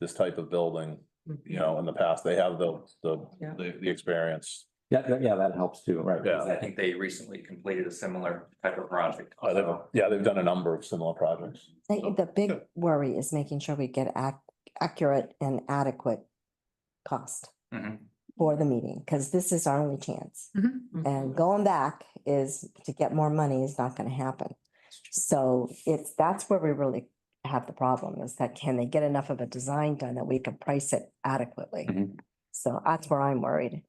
this type of building, in the past. They have the experience. Yeah, that helps too, right? Yeah. Because I think they recently completed a similar type of project. They've done a number of similar projects. The big worry is making sure we get accurate and adequate cost Mhm. for the meeting, because this is our only chance. And going back is to get more money is not gonna happen. So that's where we really have the problem, is that can they get enough of a design done that we can price it adequately? Mhm. So that's where I'm worried.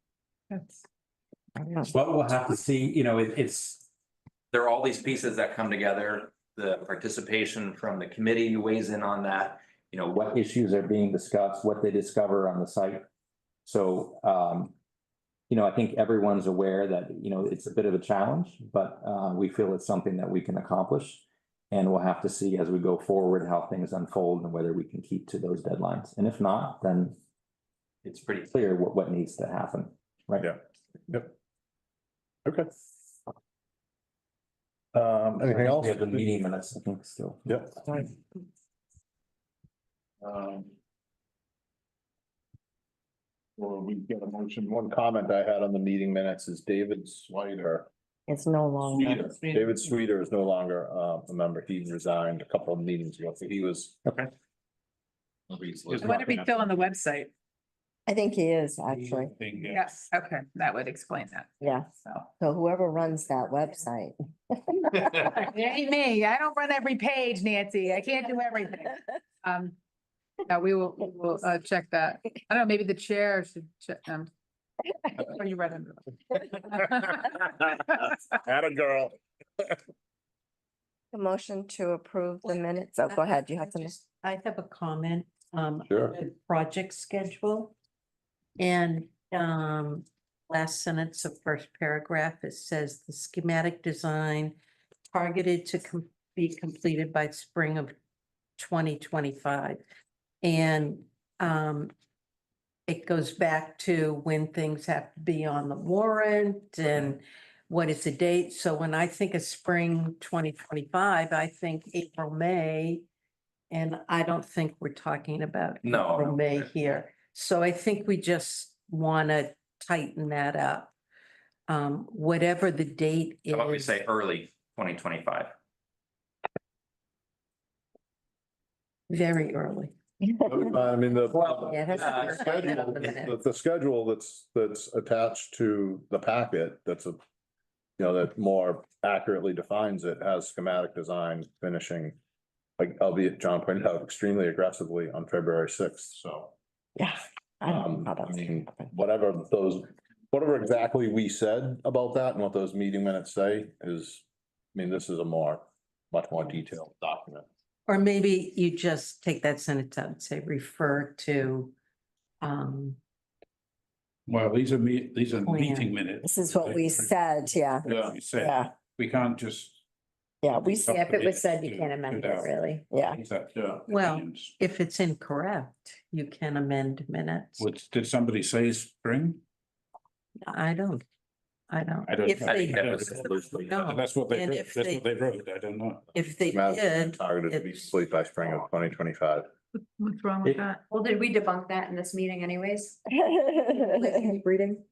Well, we'll have to see, there are all these pieces that come together, the participation from the committee who weighs in on that, what issues are being discussed, what they discover on the site. So, I think everyone's aware that, it's a bit of a challenge, but we feel it's something that we can accomplish. And we'll have to see as we go forward how things unfold and whether we can keep to those deadlines. And if not, then it's pretty clear what needs to happen, right? Yeah. Yep. Okay. Anything else? We have the meeting minutes, I think, still. Yep. Well, we get a motion. One comment I had on the meeting minutes is David Sweeter. It's no longer. David Sweeter is no longer a member. He resigned a couple of meetings ago, so he was. Okay. I wonder if he's still on the website. I think he is, actually. Yes, okay, that would explain that. Yeah. So whoever runs that website. It ain't me. I don't run every page, Nancy. I can't do everything. No, we'll check that. I don't know, maybe the chair should check. Or you read under. Atta girl. The motion to approve the minutes. Oh, go ahead. You have to. I have a comment, Sure. the project schedule. And, last sentence of first paragraph, it says the schematic design targeted to be completed by spring of 2025. And it goes back to when things have to be on the warrant and what is the date. So when I think of spring 2025, I think April, May. And I don't think we're talking about No, April, no. May here. So I think we just want to tighten that up. Whatever the date is. How about we say early 2025? Very early. I mean, Yeah, it has to be the reflected on the minutes. the schedule that's attached to the packet, that's a, you know, that more accurately defines it as schematic design finishing. Like, albeit John pointed out extremely aggressively on February 6th, so. Yeah. I don't know how I that's mean, happened. whatever exactly we said about that and what those meeting minutes say is, I mean, this is a much more detailed document. Or maybe you just take that sentence out and say refer to. Well, these are meeting minutes. This is what we said, yeah, Yeah. We said, yeah, we can't just. yeah, we, Yeah, if it was said, you can't amend it, really. yeah. Accept Well, opinions. if it's incorrect, you can amend minutes. Did somebody say spring? I don't. I don't. If I they, think that was- no, That's what they and wrote, if that's they- what they wrote, I don't know. if they did, Targeted to be it's- complete by spring of 2025. What's wrong with that? Well, did we debunk that in this meeting anyways? Reading?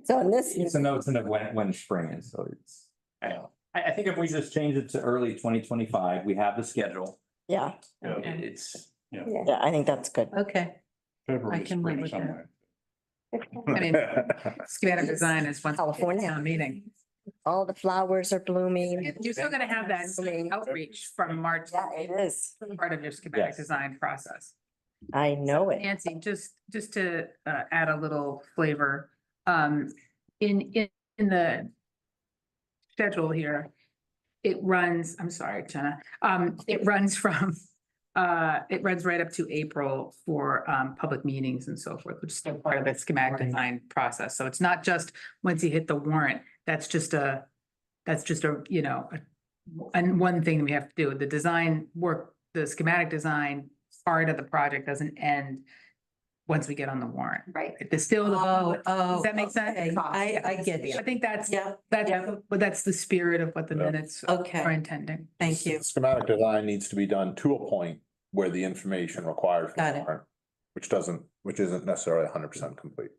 So in this, It's a note of when spring is, so it's. I think if we just change it to early 2025, we have the schedule. yeah, Okay. It's. yeah, I think that's good. Okay, February, I can live spring with that. somewhere. I mean, schematic design is one. California. Town meeting. All the flowers are blooming. You're still gonna have that outreach from March. Yeah, it is. Part of your schematic Yes. design process. I know it. Nancy, just to add a little flavor, in the schedule here, it runs, I'm sorry, Jenna, it runs from, it runs right up to April for public meetings and so forth, which is still part of the schematic design process. So it's not just once you hit the warrant, that's just a, you know, and one thing we have to do, the design work, the schematic design part of the project doesn't end once we get on the warrant. Right. There's still. oh, Does that make sense? okay. I get I you. think that's, Yeah, but that's the spirit of what the Yeah. minutes are okay, intending. thank you. Schematic design needs to be done to a point where the information required. for Got the it. warrant, which isn't necessarily 100% complete.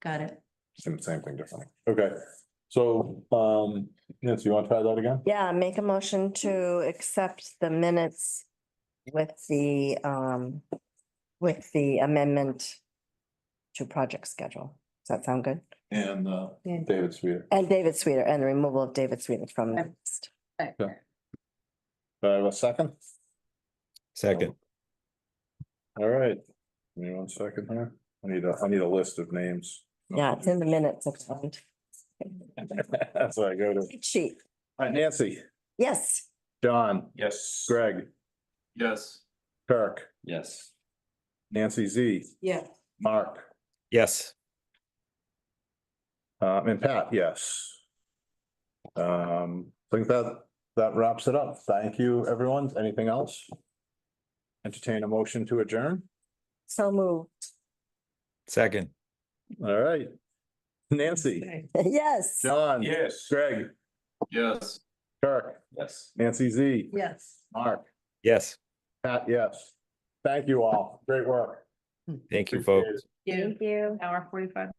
Got it. Same thing differently. Okay, so, Nancy, you want to try that again? Yeah, make a motion to accept the minutes with the amendment to project schedule. Does that sound good? And, Yeah. David Sweeter. And David Sweeter and the removal of David Sweeter from the list. Do I have a second? Second. All right. Give me 1 second here. I need a list of names. Yeah, it's in the minutes. It's on That's what I go to. All sheet. right, Nancy, Yes, John, Yes. Greg, Yes. Kirk, Yes. Nancy Z, Yeah. Mark, Yes. and Pat, yes. I think that wraps it up. Thank you, everyone. Anything else? Entertain a motion to adjourn. so moved. Second. All right. Nancy, Yes. John. Yes. Greg, Yes. Kirk, Yes. Nancy Z, Yes. Mark, Yes. Pat, yes. Thank you all. Great work. Thank you, Appreciate folks. Thank you. Hour 45.